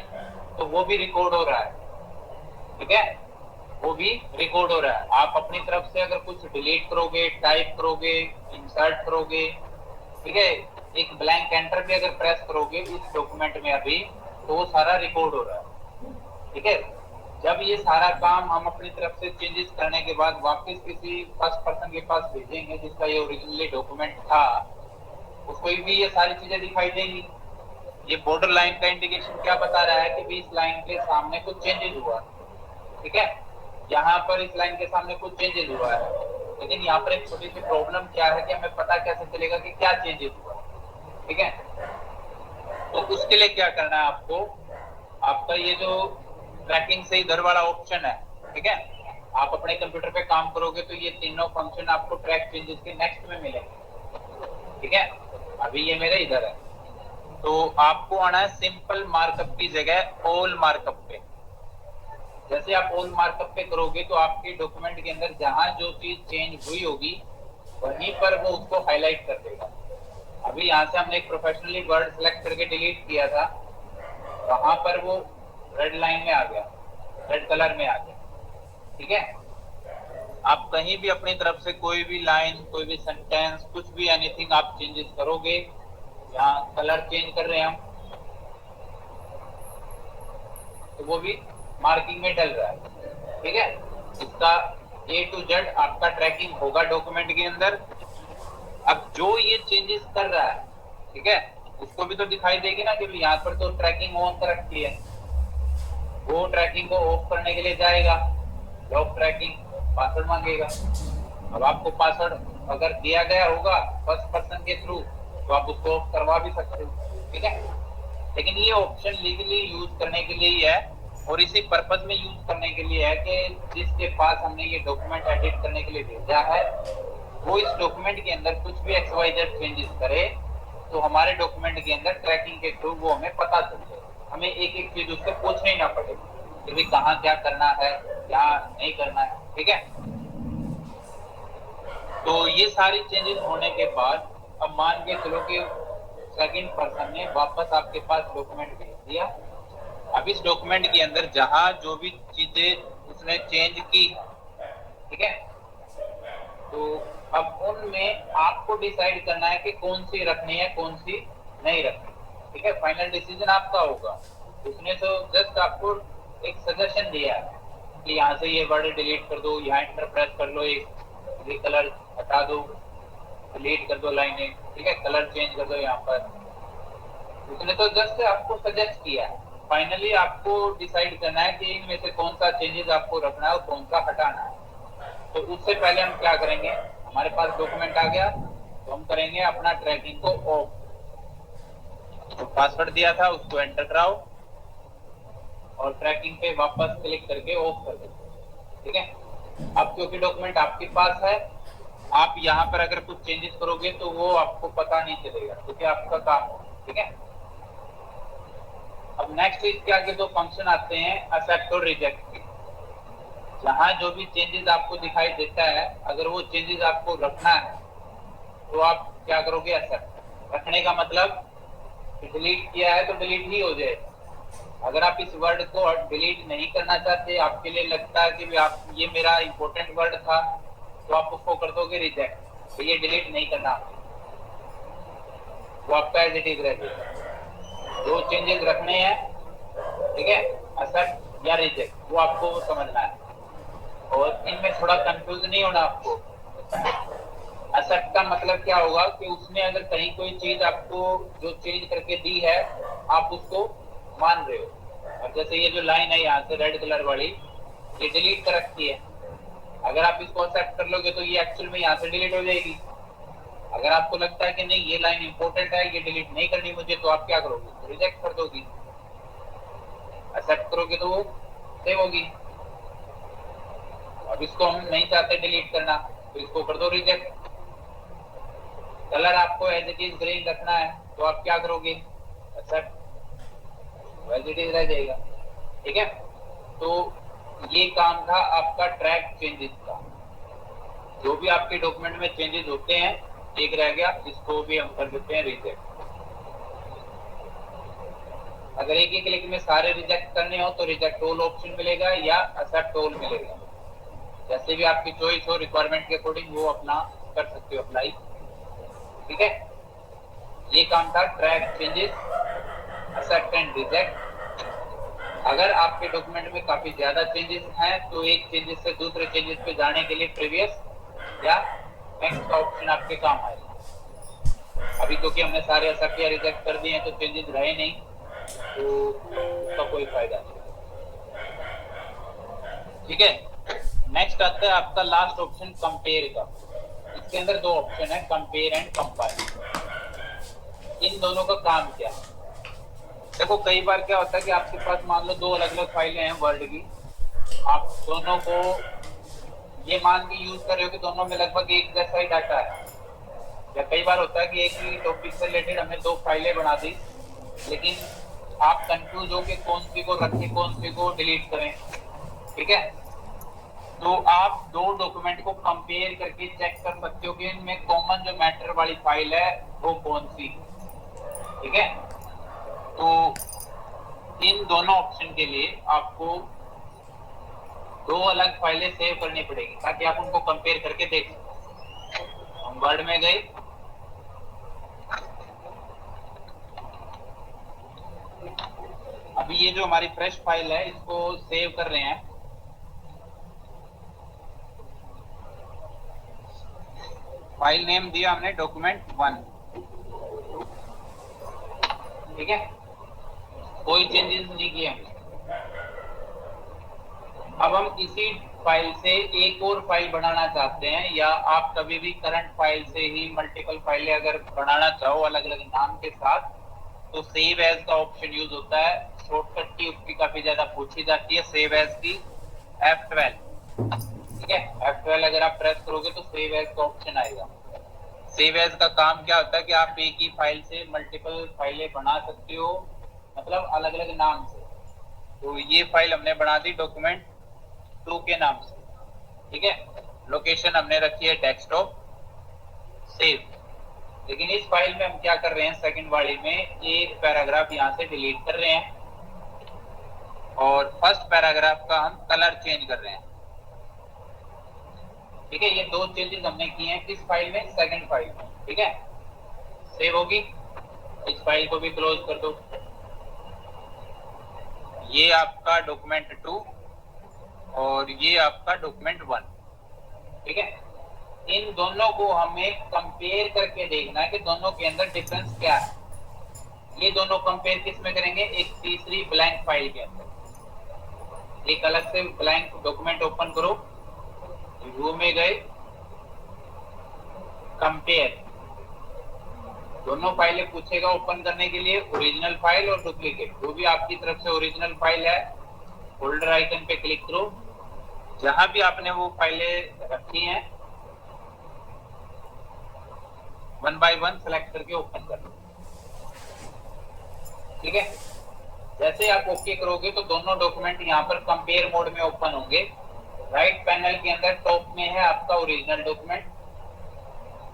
तो वो भी रिकॉर्ड हो रहा है। ठीक है, वो भी रिकॉर्ड हो रहा है। आप अपनी तरफ से अगर कुछ डिलीट करोगे, टाइप करोगे, इंसर्ट करोगे, ठीक है, एक ब्लैंक एंटर भी अगर प्रेस करोगे उस डॉक्यूमेंट में अभी, तो वो सारा रिकॉर्ड हो रहा है। ठीक है, जब ये सारा काम हम अपनी तरफ से चेंजेस करने के बाद वापस किसी फर्स्ट पर्सन के पास भेजेंगे जिसका ये ओरिजिनली डॉक्यूमेंट था, उसको भी ये सारी चीजें दिखाई देंगी। ये बॉर्डर लाइन का इंडिकेशन क्या बता रहा है कि भी इस लाइन के सामने कुछ चेंजेस हुआ। ठीक है, यहाँ पर इस लाइन के सामने कुछ चेंजेस हुआ है, लेकिन यहाँ पर एक छोटी सी प्रॉब्लम क्या है कि हमें पता कैसे चलेगा कि क्या चेंजेस हुआ। ठीक है, तो उसके लिए क्या करना है आपको, आपका ये जो ट्रैकिंग से इधर वाला ऑप्शन है, ठीक है, आप अपने कंप्यूटर पे काम करोगे तो ये तीनों फंक्शन आपको ट्रैक चेंजेस के नेक्स्ट में मिलेंगे। ठीक है, अभी ये मेरे इधर है, तो आपको आना है सिंपल मार्कअप की जगह ऑल मार्कअप पे। जैसे आप ऑल मार्कअप पे करोगे तो आपके डॉक्यूमेंट के अंदर जहां जो चीज चेंज हुई होगी वहीं पर वो उसको हाईलाइट कर देगा। अभी यहाँ से हमने एक प्रोफेशनली वर्ड सेलेक्ट करके डिलीट किया था, वहां पर वो रेड लाइन में आ गया, रेड कलर में आ गया। ठीक है, आप कहीं भी अपनी तरफ से कोई भी लाइन, कोई भी सेंटेंस, कुछ भी एनीथिंग आप चेंजेस करोगे, यहाँ कलर चेंज कर रहे हैं हम, तो वो भी मार्किंग में डल रहा है। ठीक है, इसका A to Z आपका ट्रैकिंग होगा डॉक्यूमेंट के अंदर। अब जो ये चेंजेस कर रहा है, ठीक है, उसको भी तो दिखाई देगी ना कि यहाँ पर तो ट्रैकिंग ऑन कर रखी है, वो ट्रैकिंग को ऑफ करने के लिए जाएगा, लॉक ट्रैकिंग पासवर्ड मांगेगा। अब आपको पासवर्ड अगर दिया गया होगा फर्स्ट पर्सन के थ्रू तो आप उसको ऑफ करवा भी सकते हो। ठीक है, लेकिन ये ऑप्शन लीगली यूज करने के लिए ही है और इसी पर्पज में यूज करने के लिए है कि जिसके पास हमने ये डॉक्यूमेंट एडिट करने के लिए भेजा है वो इस डॉक्यूमेंट के अंदर कुछ भी XYZ चेंजेस करे तो हमारे डॉक्यूमेंट के अंदर ट्रैकिंग के थ्रू वो हमें पता चले, हमें एक एक चीज उससे पूछना ही ना पड़े कि भाई कहाँ क्या करना है, क्या नहीं करना है। ठीक है, तो ये सारी चेंजेस होने के बाद अब मान के चलो कि सेकंड पर्सन ने वापस आपके पास डॉक्यूमेंट भेज दिया। अब इस डॉक्यूमेंट के अंदर जहां जो भी चीजें उसने चेंज की, ठीक है, तो अब उनमें आपको डिसाइड करना है कि कौन सी रखनी है, कौन सी नहीं रखनी। ठीक है, फाइनल डिसीजन आपका होगा। उसने तो जस्ट आपको एक सजेशन दिया है कि यहाँ से ये वर्ड डिलीट कर दो, यहाँ एंटर प्रेस कर लो, ये कलर हटा दो, डिलीट कर दो लाइनें, ठीक है, कलर चेंज कर दो यहाँ पर। उसने तो जस्ट आपको सजेस्ट किया है। फाइनली आपको डिसाइड करना है कि इनमें से कौन सा चेंजेस आपको रखना है और कौन सा हटाना है। तो उससे पहले हम क्या करेंगे, हमारे पास डॉक्यूमेंट आ गया तो हम करेंगे अपना ट्रैकिंग को ऑफ। तो पासवर्ड दिया था उसको एंटर कराओ और ट्रैकिंग पे वापस क्लिक करके ऑफ कर दो। ठीक है, अब क्योंकि डॉक्यूमेंट आपके पास है, आप यहाँ पर अगर कुछ चेंजेस करोगे तो वो आपको पता नहीं चलेगा क्योंकि आपका काम हो। ठीक है, अब नेक्स्ट इसके आगे दो फंक्शन आते हैं एक्सेप्ट और रिजेक्ट के। जहां जो भी चेंजेस आपको दिखाई देता है, अगर वो चेंजेस आपको रखना है तो आप क्या करोगे, एक्सेप्ट। रखने का मतलब डिलीट किया है तो डिलीट ही हो जाएगा। अगर आप इस वर्ड को डिलीट नहीं करना चाहते, आपके लिए लगता है कि आप ये मेरा इंपॉर्टेंट वर्ड था, तो आप उसको कर दोगे रिजेक्ट, तो ये डिलीट नहीं करना, वो आपका एज इट इज रहेगा। दो चेंजेस रखने हैं, ठीक है, एक्सेप्ट या रिजेक्ट, वो आपको समझना है और इनमें थोड़ा कंफ्यूज नहीं होना आपको। एक्सेप्ट का मतलब क्या होगा कि उसने अगर कहीं कोई चीज आपको जो चेंज करके दी है आप उसको मान रहे हो। अब जैसे ये जो लाइन है यहाँ से रेड कलर वाली, ये डिलीट कर रखी है, अगर आप इसको एक्सेप्ट कर लोगे तो ये एक्चुअल में यहाँ से डिलीट हो जाएगी। अगर आपको लगता है कि नहीं ये लाइन इंपॉर्टेंट है, ये डिलीट नहीं करनी मुझे, तो आप क्या करोगे, तो रिजेक्ट कर दोगी। एक्सेप्ट करोगे तो वो सेव होगी। अब इसको हम नहीं चाहते डिलीट करना, तो इसको कर दो रिजेक्ट। कलर आपको एज इट इज ग्रीन रखना है, तो आप क्या करोगे, एक्सेप्ट, एज इट इज रह जाएगा। ठीक है, तो ये काम था आपका ट्रैक चेंजेस का। जो भी आपके डॉक्यूमेंट में चेंजेस होते हैं, एक रह गया, इसको भी हम कर देते हैं रिजेक्ट। अगर एक ही क्लिक में सारे रिजेक्ट करने हो तो रिजेक्ट ऑल ऑप्शन मिलेगा या एक्सेप्ट ऑल मिलेगा, जैसे भी आपकी चॉइस हो, रिक्वायरमेंट के अकॉर्डिंग वो अपना कर सकते हो अप्लाई। ठीक है, ये काम था track changes, accept and reject. अगर आपके डॉक्यूमेंट में काफी ज्यादा चेंजेस हैं तो एक चेंजेस से दूसरे चेंजेस पे जाने के लिए प्रीवियस या नेक्स्ट का ऑप्शन आपके काम आएगा। अभी क्योंकि हमने सारे एक्सेप्ट या रिजेक्ट कर दिए हैं तो चेंजेस रहे नहीं, तो उसका कोई फायदा नहीं। ठीक है, नेक्स्ट आता है आपका लास्ट ऑप्शन कंपेयर का। इसके अंदर दो ऑप्शन है, कंपेयर एंड कंपाइल। इन दोनों का काम क्या है? देखो कई बार क्या होता है कि आपके पास मान लो दो अलग अलग फाइलें हैं वर्ड की, आप दोनों को ये मान के यूज कर रहे हो कि दोनों में लगभग एक जैसा ही डाटा है, या कई बार होता है कि एक ही टॉपिक से रिलेटेड हमने दो फाइलें बना दी, लेकिन आप कंफ्यूज हो कि कौन सी को रखें कौन सी को डिलीट करें। ठीक है, तो आप दो डॉक्यूमेंट को कंपेयर करके चेक कर सकते हो कि इनमें कॉमन जो मैटर वाली फाइल है वो कौन सी। ठीक है, तो इन दोनों ऑप्शन के लिए आपको दो अलग फाइलें सेव करनी पड़ेगी ताकि आप उनको कंपेयर करके देख सकें। हम वर्ड में गए, अभी ये जो हमारी फ्रेश फाइल है इसको सेव कर रहे हैं। फाइल नेम दिया हमने डॉक्यूमेंट 1। ठीक है, कोई चेंजेस नहीं किए हमने। अब हम इसी फाइल से एक और फाइल बनाना चाहते हैं, या आप कभी भी करंट फाइल से ही मल्टीपल फाइलें अगर बनाना चाहो अलग अलग नाम के साथ, तो सेव एज का ऑप्शन यूज होता है। शॉर्टकट की उसकी काफी ज्यादा पूछी जाती है सेव एज की, F12। ठीक है, F12 अगर आप प्रेस करोगे तो सेव एज का ऑप्शन आएगा। सेव एज का काम क्या होता है कि आप एक ही फाइल से मल्टीपल फाइलें बना सकते हो, मतलब अलग अलग नाम से। तो ये फाइल हमने बना दी डॉक्यूमेंट 2 के नाम से। ठीक है, लोकेशन हमने रखी है डेस्कटॉप, सेव। लेकिन इस फाइल में हम क्या कर रहे हैं, सेकंड वाली में एक पैराग्राफ यहाँ से डिलीट कर रहे हैं और फर्स्ट पैराग्राफ का हम कलर चेंज कर रहे हैं। ठीक है, ये दो चेंजेस हमने किए हैं किस फाइल में, सेकंड फाइल में। ठीक है, सेव होगी, इस फाइल को भी क्लोज कर दो। ये आपका डॉक्यूमेंट 2 और ये आपका डॉक्यूमेंट 1। ठीक है, इन दोनों को हमें कंपेयर करके देखना है कि दोनों के अंदर डिफरेंस क्या है। ये दोनों कंपेयर किस में करेंगे, एक तीसरी ब्लैंक फाइल के अंदर। एक अलग से ब्लैंक डॉक्यूमेंट ओपन करो, व्यू में गए, कंपेयर, दोनों फाइलें पूछेगा ओपन करने के लिए, ओरिजिनल फाइल और डुप्लीकेट। जो भी आपकी तरफ से ओरिजिनल फाइल है, फोल्डर आइकन पे क्लिक करो, जहां भी आपने वो फाइलें रखी हैं 1 बाय 1 सेलेक्ट करके ओपन कर लो। ठीक है, जैसे आप ओके करोगे तो दोनों डॉक्यूमेंट यहाँ पर कंपेयर मोड में ओपन होंगे। राइट पैनल के अंदर टॉप में है आपका ओरिजिनल डॉक्यूमेंट,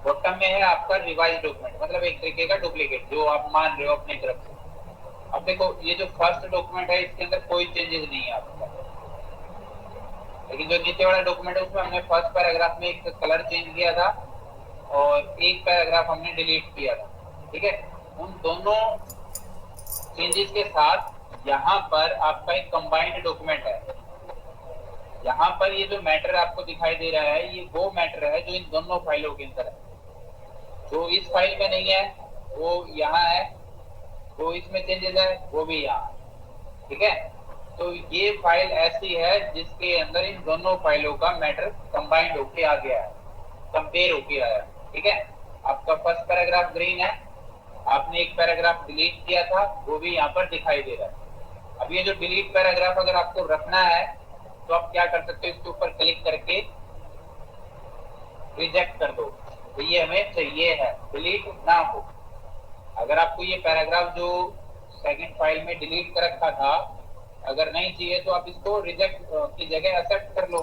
बॉटम में है आपका रिवाइज डॉक्यूमेंट, मतलब एक तरीके का डुप्लीकेट जो आप मान रहे हो अपनी तरफ से। अब देखो ये जो फर्स्ट डॉक्यूमेंट है इसके अंदर कोई चेंजेस नहीं है आपका, लेकिन जो नीचे वाला डॉक्यूमेंट है उसमें हमने फर्स्ट पैराग्राफ में एक कलर चेंज किया था और एक पैराग्राफ हमने डिलीट किया था। ठीक है, उन दोनों चेंजेस के साथ यहाँ पर आपका एक कंबाइंड डॉक्यूमेंट है। यहाँ पर ये जो मैटर आपको दिखाई दे रहा है ये वो मैटर है जो इन दोनों फाइलों के अंदर है। जो इस फाइल में नहीं है वो यहाँ है, जो इसमें चेंजेस है वो भी यहाँ। ठीक है, तो ये फाइल ऐसी है जिसके अंदर इन दोनों फाइलों का मैटर कंबाइंड होके आ गया है, कंपेयर होके आया। ठीक है, आपका फर्स्ट पैराग्राफ ग्रीन है, आपने एक पैराग्राफ डिलीट किया था वो भी यहाँ पर दिखाई दे रहा है। अब ये जो डिलीट पैराग्राफ अगर आपको रखना है तो आप क्या कर सकते हो, इसके ऊपर क्लिक करके रिजेक्ट कर दो, तो ये हमें चाहिए है, डिलीट ना हो। अगर आपको ये पैराग्राफ जो सेकंड फाइल में डिलीट कर रखा था अगर नहीं चाहिए तो आप इसको रिजेक्ट की जगह एक्सेप्ट कर लो।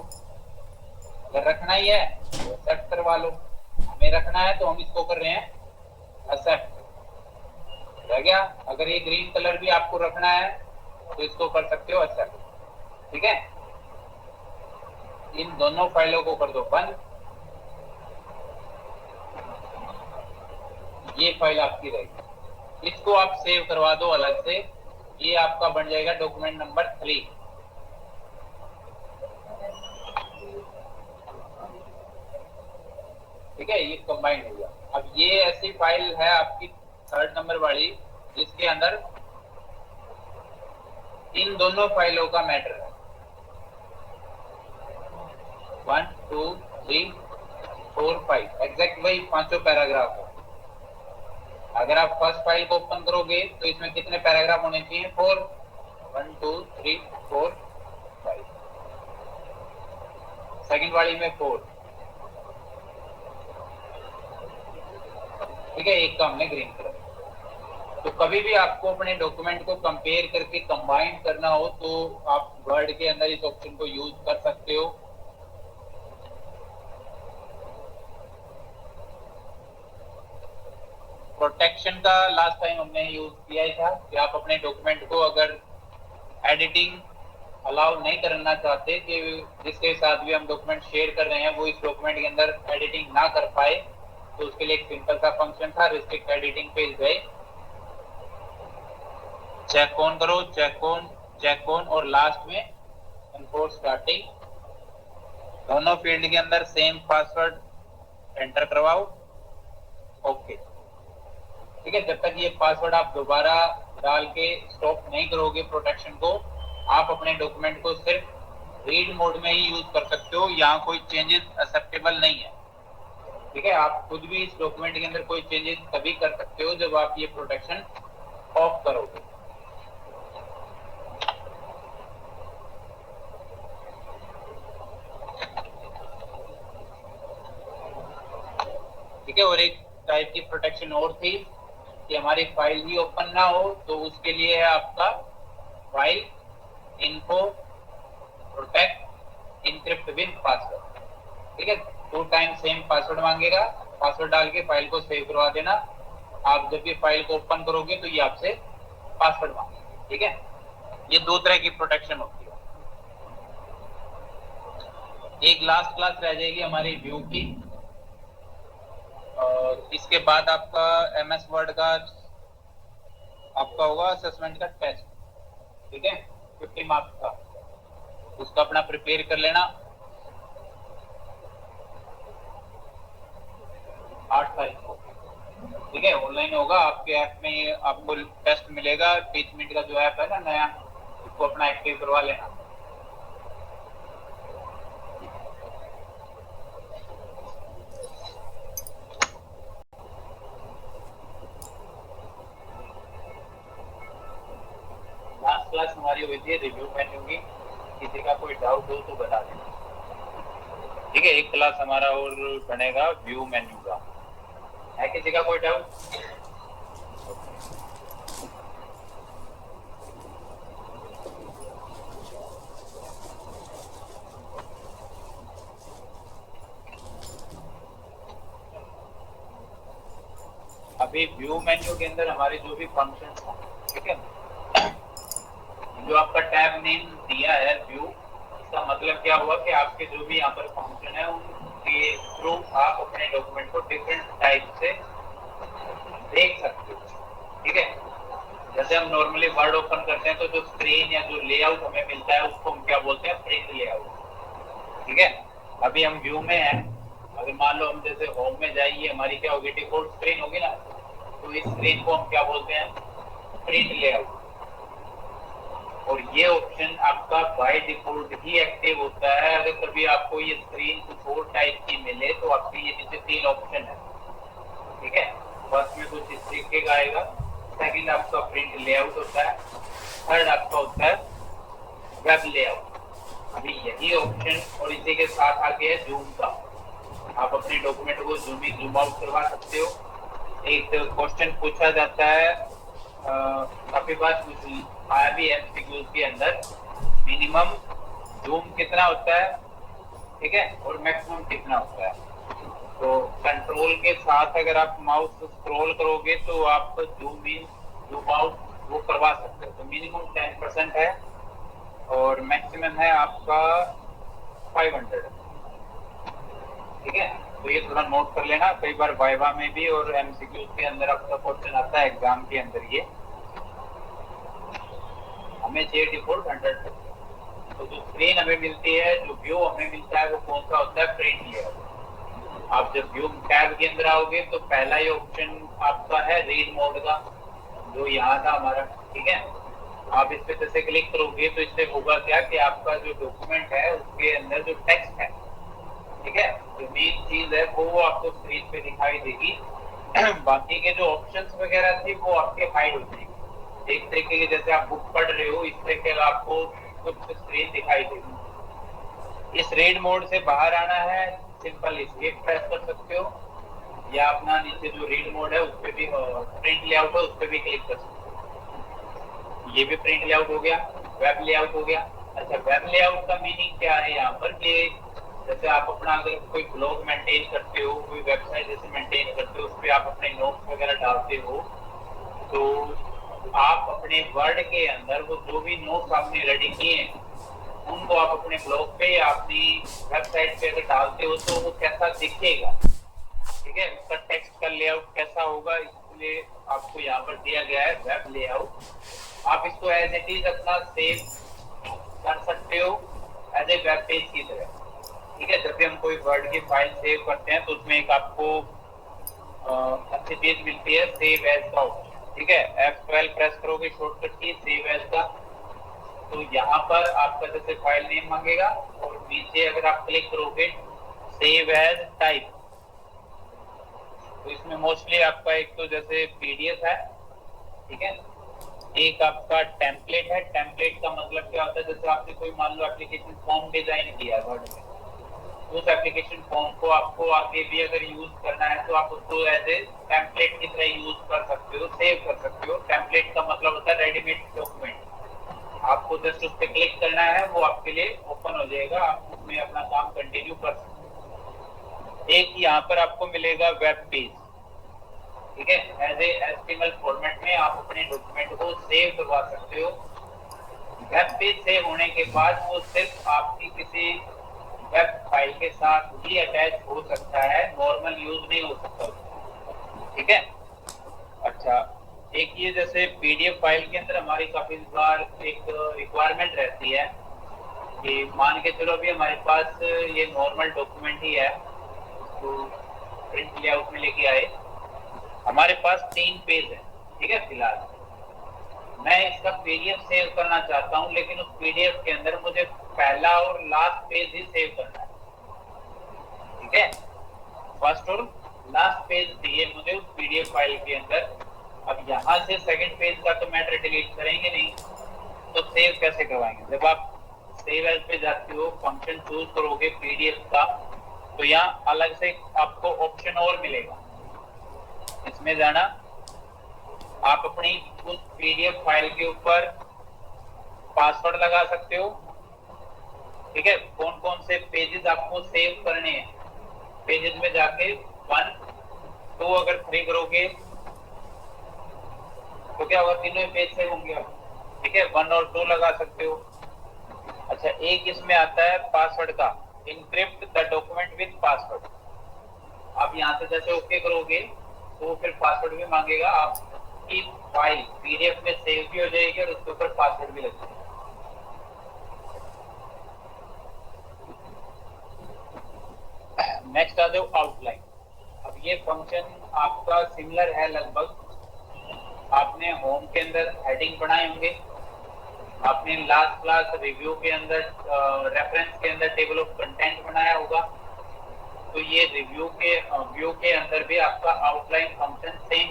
अगर रखना ही है तो एक्सेप्ट करवा लो, हमें रखना है तो हम इसको कर रहे हैं एक्सेप्ट। रह गया। अगर ये ग्रीन कलर भी आपको रखना है तो इसको कर सकते हो एक्सेप्ट। ठीक है, इन दोनों फाइलों को कर दो बंद। ये फाइल आपकी रहेगी, इसको आप सेव करवा दो अलग से, ये आपका बन जाएगा डॉक्यूमेंट नंबर 3। ठीक है, ये कंबाइंड हो गया। अब ये ऐसी फाइल है आपकी 3rd नंबर वाली जिसके अंदर इन दोनों फाइलों का मैटर है, 1 2 3 4 5 एग्जैक्ट वही पांचों पैराग्राफ है। अगर आप फर्स्ट फाइल को ओपन करोगे तो इसमें कितने पैराग्राफ होने चाहिए, 4, 1 2 3 4 5। सेकंड वाली में 4। ठीक है, एक का हमने ग्रीन कलर। तो कभी भी आपको अपने डॉक्यूमेंट को कंपेयर करके कंबाइन करना हो तो आप वर्ड के अंदर इस ऑप्शन को यूज कर सकते हो। प्रोटेक्शन का लास्ट टाइम हमने यूज किया ही था कि आप अपने डॉक्यूमेंट को अगर एडिटिंग अलाउ नहीं करना चाहते कि जिसके साथ भी हम डॉक्यूमेंट शेयर कर रहे हैं वो इस डॉक्यूमेंट के अंदर एडिटिंग ना कर पाए, तो उसके लिए एक सिंपल सा फंक्शन था, रिस्ट्रिक्ट एडिटिंग पे गए, चेक ऑन करो, चेक ऑन और लास्ट में एनफोर्स स्टार्टिंग, दोनों फील्ड के अंदर सेम पासवर्ड एंटर करवाओ। ओके। ठीक है, जब तक ये पासवर्ड आप दोबारा डाल के स्टॉप नहीं करोगे प्रोटेक्शन को, आप अपने डॉक्यूमेंट को सिर्फ रीड मोड में ही यूज कर सकते हो, यहाँ कोई चेंजेस एक्सेप्टेबल नहीं है। ठीक है, आप खुद भी इस डॉक्यूमेंट के अंदर कोई चेंजेस तभी कर सकते हो जब आप ये प्रोटेक्शन ऑफ करोगे। ठीक है, और एक टाइप की प्रोटेक्शन और थी कि हमारी फाइल भी ओपन ना हो, तो उसके लिए है आपका file info protect encrypt with password. ठीक है, 2 टाइम सेम पासवर्ड मांगेगा, पासवर्ड डाल के फाइल को सेव करवा देना। आप जब भी फाइल को ओपन करोगे तो ये आपसे पासवर्ड मांगेगा। ठीक है, ये 2 तरह की प्रोटेक्शन होती है। एक लास्ट क्लास रह जाएगी हमारी व्यू की, और इसके बाद आपका MS वर्ड का आपका होगा असेसमेंट का टेस्ट। ठीक है, 50 मार्क्स का, उसका अपना प्रिपेयर कर लेना। 8 तारीख को, ठीक है, ऑनलाइन होगा आपके ऐप में, आपको टेस्ट मिलेगा। टीचमेंट का जो ऐप है ना नया, उसको अपना एक्टिव करवा लेना। लास्ट क्लास हमारी हुई थी रिव्यू मेन्यू की, किसी का कोई डाउट हो तो बता देना। ठीक है, एक क्लास हमारा और बनेगा व्यू मेन्यू का, है किसी का कोई डाउट? अभी व्यू मेन्यू के अंदर हमारे जो भी फंक्शन, ठीक है, जो आपका टैब नेम दिया है व्यू, इसका मतलब क्या हुआ कि आपके जो भी यहाँ पर फंक्शन है उनके थ्रू आप अपने डॉक्यूमेंट को डिफरेंट टाइप से देख सकते हो। ठीक है, जैसे हम नॉर्मली वर्ड ओपन करते हैं तो जो स्क्रीन या जो लेआउट हमें मिलता है उसको हम क्या बोलते हैं, प्रिंट लेआउट। ठीक है, अभी हम व्यू में हैं, अगर मान लो हम जैसे होम में जाइए, हमारी क्या होगी, डिफॉल्ट स्क्रीन होगी ना, तो इस स्क्रीन को हम क्या बोलते हैं, प्रिंट लेआउट। और ये ऑप्शन आपका बाय डिफॉल्ट ही एक्टिव होता है। अगर कभी आपको ये स्क्रीन कुछ और टाइप की मिले तो आपके ये नीचे 3 ऑप्शन है। ठीक है, फर्स्ट में कुछ इस तरीके का आएगा, सेकंड आपका प्रिंट लेआउट होता है, थर्ड आपका होता है वेब लेआउट। अभी यही ऑप्शन और इसी के साथ आ गया है जूम का। आप अपने डॉक्यूमेंट को जूम आउट करवा सकते हो। एक क्वेश्चन पूछा जाता है, काफी बार आया भी एमसीक्यूज के अंदर, मिनिमम जूम कितना होता है, ठीक है, और मैक्सिमम कितना होता है। तो कंट्रोल के साथ अगर आप माउस स्क्रॉल करोगे तो आप जूम इन जूम आउट वो करवा सकते हो। तो मिनिमम 10% है और मैक्सिमम है आपका 500, ठीक है। तो ये थोड़ा नोट कर लेना, कई बार वाइवा में भी और एमसीक्यू के अंदर आपका क्वेश्चन आता है एग्जाम के अंदर। ये हमें चाहिए डिफॉल्ट 100। तो जो स्क्रीन हमें मिलती है, जो व्यू हमें मिलता है, वो कौन सा होता है, प्रिंट लेयर। आप जब व्यू टैब के अंदर आओगे तो पहला ही ऑप्शन आपका है रीड मोड का, जो यहाँ था हमारा, ठीक है। आप इस पे जैसे क्लिक करोगे तो इससे होगा क्या कि आपका जो डॉक्यूमेंट है उसके अंदर जो टेक्स्ट है, ठीक है, जो मेन चीज है वो आपको स्क्रीन पे दिखाई देगी। बाकी के जो ऑप्शंस वगैरह थे वो आपके हाइड हो जाएंगे। एक तरीके के जैसे आप बुक पढ़ रहे हो इस तरीके का आपको कुछ स्क्रीन दिखाई देगी। इस रीड मोड से बाहर आना है, सिंपल एस्केप प्रेस कर सकते हो, या अपना नीचे जो रीड मोड है उस पर भी, प्रिंट लेआउट है उस पर भी क्लिक कर सकते हो। ये भी प्रिंट लेआउट हो गया, वेब लेआउट हो गया। अच्छा, वेब लेआउट का मीनिंग क्या है यहाँ पर कि जैसे आप अपना अगर कोई ब्लॉग मेंटेन करते हो, कोई वेबसाइट जैसे मेंटेन करते हो, उस पर आप अपने नोट्स वगैरह डालते हो, तो आप अपने वर्ड के अंदर वो जो भी नोट्स आपने रेडी किए हैं उनको आप अपने ब्लॉग पे या अपनी वेबसाइट पे अगर डालते हो तो वो कैसा दिखेगा, ठीक है, उसका टेक्स्ट का लेआउट कैसा होगा, इसलिए आपको यहाँ पर दिया गया है वेब लेआउट। आप इसको एज इट इज अपना सेव कर सकते हो एज ए वेब पेज की तरह, ठीक है। जब भी हम कोई वर्ड की फाइल सेव करते हैं तो उसमें एक आपको अच्छी चीज मिलती है, सेव एज का ऑप्शन, ठीक है। F12 प्रेस करोगे शॉर्टकट की, सेव एज का, तो यहाँ पर आपका जैसे फाइल नेम मांगेगा और नीचे अगर आप क्लिक करोगे सेव एज टाइप, तो इसमें मोस्टली आपका एक तो जैसे पीडीएफ है, ठीक है, एक आपका टेम्पलेट है। टेम्पलेट का मतलब क्या होता है, जैसे आपने कोई मान लो एप्लीकेशन फॉर्म डिजाइन किया वर्ड में, उस एप्लीकेशन फॉर्म को आपको आगे भी अगर यूज करना है तो आप उसको एज ए टेम्पलेट की तरह यूज कर सकते हो, सेव कर सकते हो। टेम्पलेट का मतलब होता है रेडीमेड डॉक्यूमेंट, आपको जस्ट उस पर क्लिक करना है, वो आपके लिए ओपन हो जाएगा, आप उसमें अपना काम कंटिन्यू कर सकते हो। एक यहाँ पर आपको मिलेगा वेब पेज, ठीक है, एज ए एचटीएमएल फॉर्मेट में आप अपने डॉक्यूमेंट को सेव करवा सकते हो। वेब पेज सेव होने के बाद वो सिर्फ आपकी किसी वेब फाइल के साथ ही अटैच हो सकता है, नॉर्मल यूज नहीं हो सकता, ठीक है। अच्छा, एक ये जैसे पीडीएफ फाइल के अंदर हमारी काफी बार एक रिक्वायरमेंट रहती है कि मान के चलो अभी हमारे पास ये नॉर्मल डॉक्यूमेंट ही है, तो प्रिंट लेआउट में लेके आए, हमारे पास 3 पेज है, ठीक है। फिलहाल मैं इसका पीडीएफ सेव करना चाहता हूँ, लेकिन उस पीडीएफ के अंदर मुझे पहला और लास्ट पेज ही सेव करना है, ठीक है। फर्स्ट और लास्ट पेज दिए मुझे उस पीडीएफ फाइल के अंदर। अब यहाँ से सेकंड पेज का तो मैटर डिलीट करेंगे नहीं, तो सेव कैसे करवाएंगे। जब आप सेव एज पे जाते हो, फंक्शन चूज करोगे पीडीएफ का, तो यहाँ अलग से आपको ऑप्शन और मिलेगा, इसमें जाना, आप अपनी उस पीडीएफ फाइल के ऊपर पासवर्ड लगा सकते हो, ठीक है। कौन कौन से पेजेस आपको सेव करने हैं, पेजेस में जाके 1, 2 अगर 3 करोगे तो क्या होगा, तीनों ही पेज सेव होंगे आप, ठीक है। 1 और 2 लगा सकते हो। अच्छा, एक इसमें आता है पासवर्ड का, encrypt the document with password. आप यहाँ से जैसे ओके करोगे तो फिर पासवर्ड भी मांगेगा, आपकी फाइल पीडीएफ में सेव भी हो जाएगी और उसके ऊपर पासवर्ड भी लग जाएगा। नेक्स्ट आ जाओ आउटलाइन। अब ये फंक्शन आपका सिमिलर है लगभग। आपने होम के अंदर हेडिंग बनाए होंगे, आपने लास्ट क्लास रिव्यू के अंदर रेफरेंस के अंदर टेबल ऑफ कंटेंट बनाया होगा, तो ये रिव्यू के व्यू के अंदर भी आपका आउटलाइन फंक्शन सेम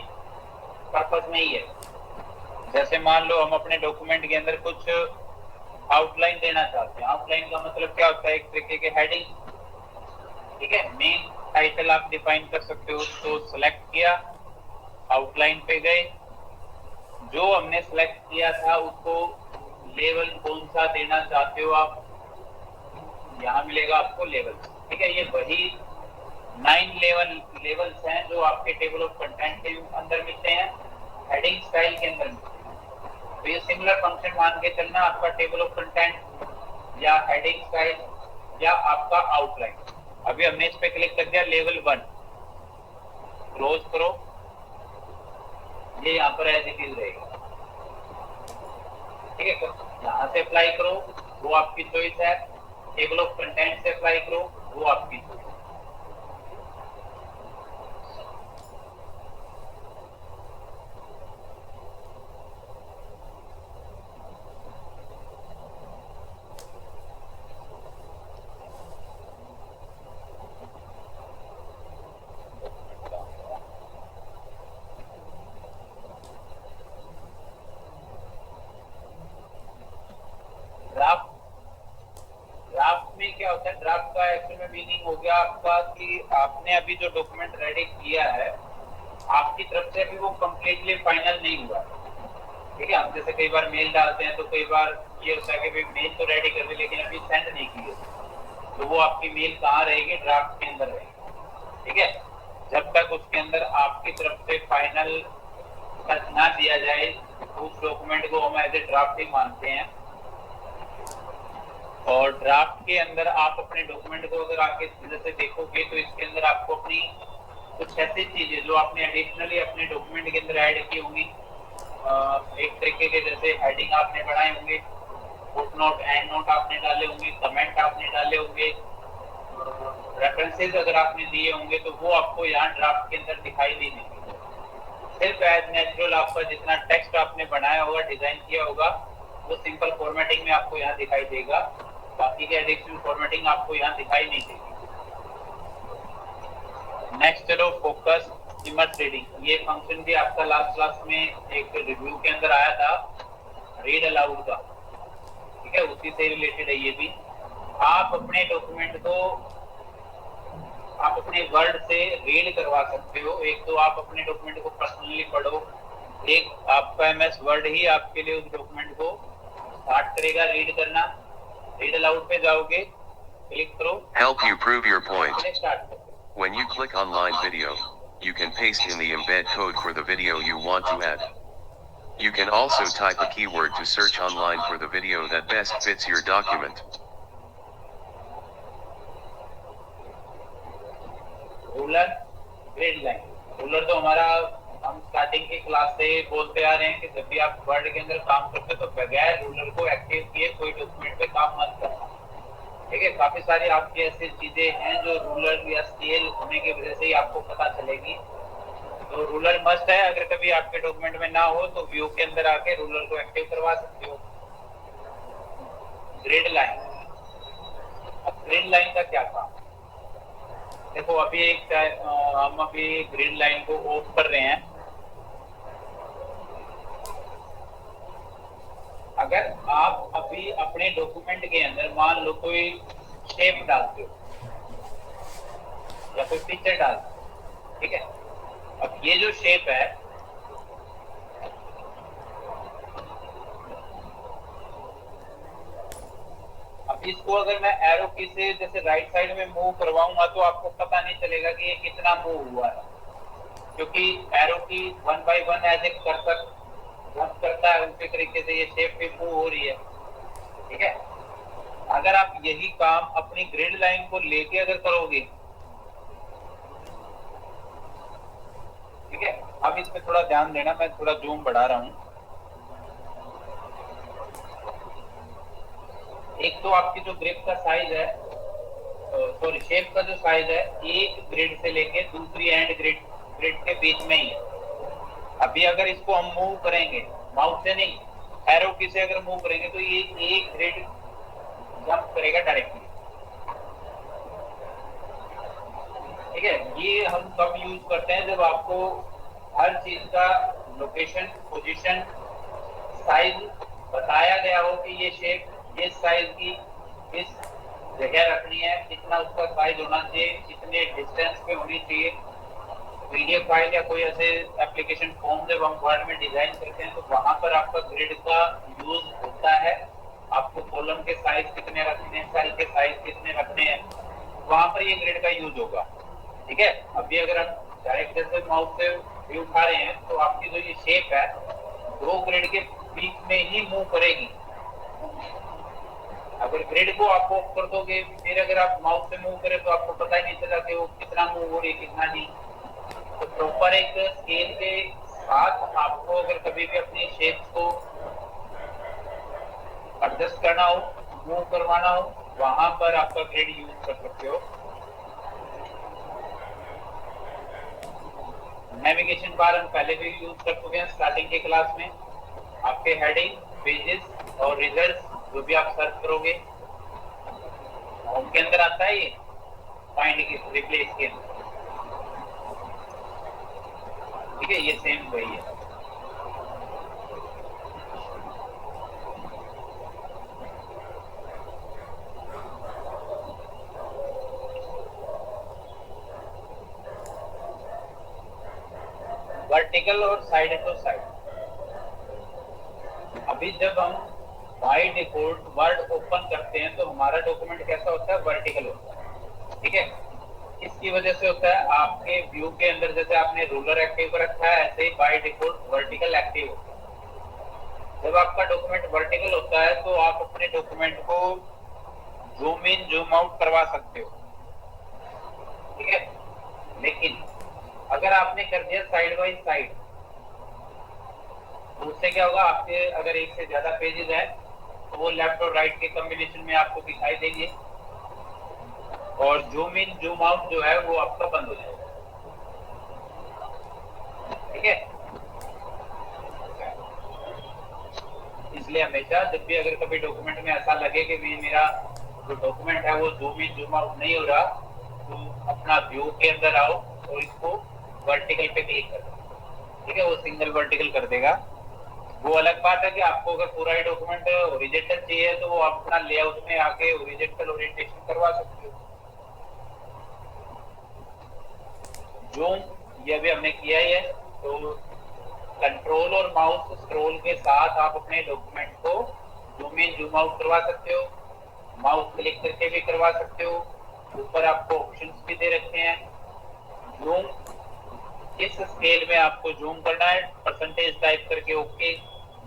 पर्पस में ही है। जैसे मान लो हम अपने डॉक्यूमेंट के अंदर कुछ आउटलाइन देना चाहते हैं। आउटलाइन का मतलब क्या होता है, एक तरीके के हेडिंग, ठीक है। मेन टाइटल आप डिफाइन कर सकते हो, तो सिलेक्ट किया, आउटलाइन पे गए, जो हमने सिलेक्ट किया था उसको लेवल कौन सा देना चाहते हो आप, यहाँ मिलेगा आपको लेवल, ठीक है। ये वही 9 लेवल्स हैं जो आपके टेबल ऑफ कंटेंट के अंदर मिलते हैं, हेडिंग स्टाइल के अंदर मिलते हैं। तो ये सिमिलर फंक्शन मान के चलना, आपका टेबल ऑफ कंटेंट या हेडिंग स्टाइल या आपका आउटलाइन। अभी हमने इस पे क्लिक कर दिया, लेवल 1 क्लोज करो, ये यहाँ पर एज इट इज रहेगा, ठीक है। यहाँ से अप्लाई करो, वो आपकी चॉइस है। टेबल ऑफ कंटेंट से अप्लाई करो, वो आपकी चॉइस है। ड्राफ्ट में क्या होता है, ड्राफ्ट का एक्चुअल में मीनिंग हो गया आपका कि आपने अभी जो डॉक्यूमेंट रेडी किया है, आपकी तरफ से अभी वो कंप्लीटली फाइनल नहीं हुआ, ठीक है। हम जैसे कई बार मेल डालते हैं तो कई बार ये होता है कि भाई मेल तो रेडी कर दी लेकिन अभी सेंड नहीं की है, तो वो आपकी मेल कहाँ रहेगी, ड्राफ्ट के अंदर रहेगी, ठीक है। जब तक उसके अंदर आपकी तरफ से फाइनल टच ना दिया जाए, उस डॉक्यूमेंट को हम एज ए ड्राफ्ट ही मानते हैं। और ड्राफ्ट के अंदर आप अपने डॉक्यूमेंट को अगर आगे जैसे देखोगे तो इसके अंदर आपको अपनी कुछ ऐसी चीजें जो आपने एडिशनली अपने डॉक्यूमेंट के अंदर ऐड की होंगी, एक तरीके के जैसे हेडिंग आपने बढ़ाए होंगे, फुटनोट एंड नोट आपने डाले होंगे, कमेंट आपने डाले होंगे, रेफरेंसेस अगर आपने दिए होंगे, तो वो आपको यहाँ ड्राफ्ट के अंदर दिखाई नहीं देंगे। सिर्फ एज नेचुरल आपका जितना टेक्स्ट आपने बनाया होगा, डिजाइन किया होगा, वो सिंपल फॉर्मेटिंग में आपको यहाँ दिखाई देगा, बाकी के एडिशनल फॉर्मेटिंग आपको यहाँ दिखाई नहीं देगी। नेक्स्ट चलो, फोकस इमर्ज रीडिंग। ये फंक्शन भी आपका लास्ट क्लास में एक रिव्यू के अंदर आया था, रीड अलाउड का, ठीक है, उसी से रिलेटेड है ये भी। आप अपने डॉक्यूमेंट को आप अपने वर्ड से रीड करवा सकते हो। एक तो आप अपने डॉक्यूमेंट को पर्सनली पढ़ो, एक आपका एमएस वर्ड ही आपके लिए उस डॉक्यूमेंट को स्टार्ट करेगा रीड करना। रीड अलाउड पे जाओगे, क्लिक करो, Help you prove your point. Start करो। When you click online video, you can paste in the embed code for the video you want to add. You can also type a keyword to search online for the video that best fits your document. Ruler, grid line. Ruler तो हमारा हम starting की class से बोलते आ रहे हैं कि जब भी आप वर्ड के अंदर काम करते हो तो बगैर रूलर को एक्टिव किए कोई डॉक्यूमेंट पे काम मत करना, ठीक है। काफी सारी आपकी ऐसी चीजें हैं जो रूलर या स्केल होने की वजह से ही आपको पता चलेगी, तो रूलर मस्ट है। अगर कभी आपके डॉक्यूमेंट में ना हो तो व्यू के अंदर आके रूलर को एक्टिव करवा सकते हो। ग्रिड लाइन, अब ग्रिड लाइन का क्या काम, देखो अभी हम अभी ग्रिड लाइन को ऑफ कर रहे हैं। अगर आप अभी अपने डॉक्यूमेंट के अंदर मान लो कोई शेप डालते हो या कोई पिक्चर डालते हो, ठीक है। अब ये जो शेप है, अब इसको अगर मैं एरो की से जैसे राइट साइड में मूव करवाऊंगा तो आपको पता नहीं चलेगा कि ये कितना मूव हुआ है, क्योंकि एरो की 1 by 1 as a cursor jump करता है, उसी तरीके से ये शेप भी मूव हो रही है, ठीक है। अगर आप यही काम अपनी ग्रिड लाइन को लेके अगर करोगे, ठीक है। अब इस पे थोड़ा ध्यान देना, मैं थोड़ा जूम बढ़ा रहा हूँ। एक तो आपकी जो ग्रिड का साइज है, सॉरी शेप का जो साइज है, एक ग्रिड से लेके दूसरी एंड ग्रिड के बीच में ही है। अभी अगर इसको हम मूव करेंगे माउस से नहीं, एरो की से अगर मूव करेंगे तो ये एक ग्रिड जंप करेगा डायरेक्टली, ठीक है। ये हम कब यूज करते हैं, जब आपको हर चीज का लोकेशन, पोजीशन, साइज बताया गया हो कि ये शेप इस साइज की इस जगह रखनी है, कितना उसका साइज होना चाहिए, कितने डिस्टेंस पे होनी चाहिए। पीडीएफ फाइल या कोई ऐसे एप्लीकेशन फॉर्म जब हम वर्ड में डिजाइन करते हैं तो वहां पर आपका ग्रिड का यूज होता है। आपको कॉलम के साइज कितने रखने हैं, सेल के साइज कितने रखने हैं, वहां पर ये ग्रिड का यूज होगा। ठीक है, अभी अगर हम डायरेक्ट जैसे माउस से व्यू उठा रहे हैं तो आपकी जो ये शेप है दो ग्रिड के बीच में ही मूव करेगी। अगर ग्रिड को आप ऑफ कर दोगे फिर अगर आप माउस से मूव करें तो आपको पता ही नहीं चला कि वो कितना मूव हो रही है कितना नहीं। तो प्रॉपर एक स्केल के साथ आपको अगर कभी भी अपनी शेप्स को एडजस्ट करना हो, मूव करवाना हो, वहां पर आपका ग्रिड यूज कर सकते हो। नेविगेशन बार हम पहले भी यूज कर चुके हैं स्टार्टिंग के क्लास में। आपके हेडिंग, पेजेस और रिजल्ट्स जो भी आप सर्च करोगे उनके अंदर आता है ये फाइंड के रिप्लेस के अंदर। ठीक है, ये सेम वही है। वर्टिकल और साइड टू साइड। अभी जब हम बाय डिफॉल्ट वर्ड ओपन करते हैं तो हमारा डॉक्यूमेंट कैसा होता है, वर्टिकल होता है। ठीक है, इसकी वजह से होता है आपके व्यू के अंदर जैसे आपने रूलर एक्टिव कर रखा है ऐसे ही बाय डिफॉल्ट वर्टिकल एक्टिव होता है। जब आपका डॉक्यूमेंट वर्टिकल होता है तो आप अपने डॉक्यूमेंट को जूम इन जूम आउट करवा सकते हो। ठीक है, लेकिन अगर आपने कर दिया साइड बाई साइड तो उससे क्या होगा, आपके अगर एक से ज्यादा पेजेस है तो वो लेफ्ट और राइट के कॉम्बिनेशन में आपको दिखाई देंगे और जूम इन जूम आउट जो है वो आपका बंद हो जाएगा। ठीक है, इसलिए हमेशा जब भी अगर कभी डॉक्यूमेंट में ऐसा लगे कि भी मेरा जो डॉक्यूमेंट है वो जूम इन जूम आउट नहीं हो रहा तो अपना व्यू के अंदर आओ और इसको वर्टिकल पे क्लिक कर दो। ठीक है, वो सिंगल वर्टिकल कर देगा। वो अलग बात है कि आपको अगर पूरा ही डॉक्यूमेंट ओरिजेंटल चाहिए तो वो आप अपना लेआउट में आके ओरिजेंटल ओरिएंटेशन करवा सकते हो। जूम ये भी हमने किया ही है, तो कंट्रोल और माउस स्क्रॉल के साथ आप अपने डॉक्यूमेंट को जूम इन जूम आउट करवा सकते हो, माउस क्लिक करके भी करवा सकते हो। ऊपर आपको ऑप्शंस भी दे रखे हैं। जूम किस स्केल में आपको जूम करना है, परसेंटेज टाइप करके ओके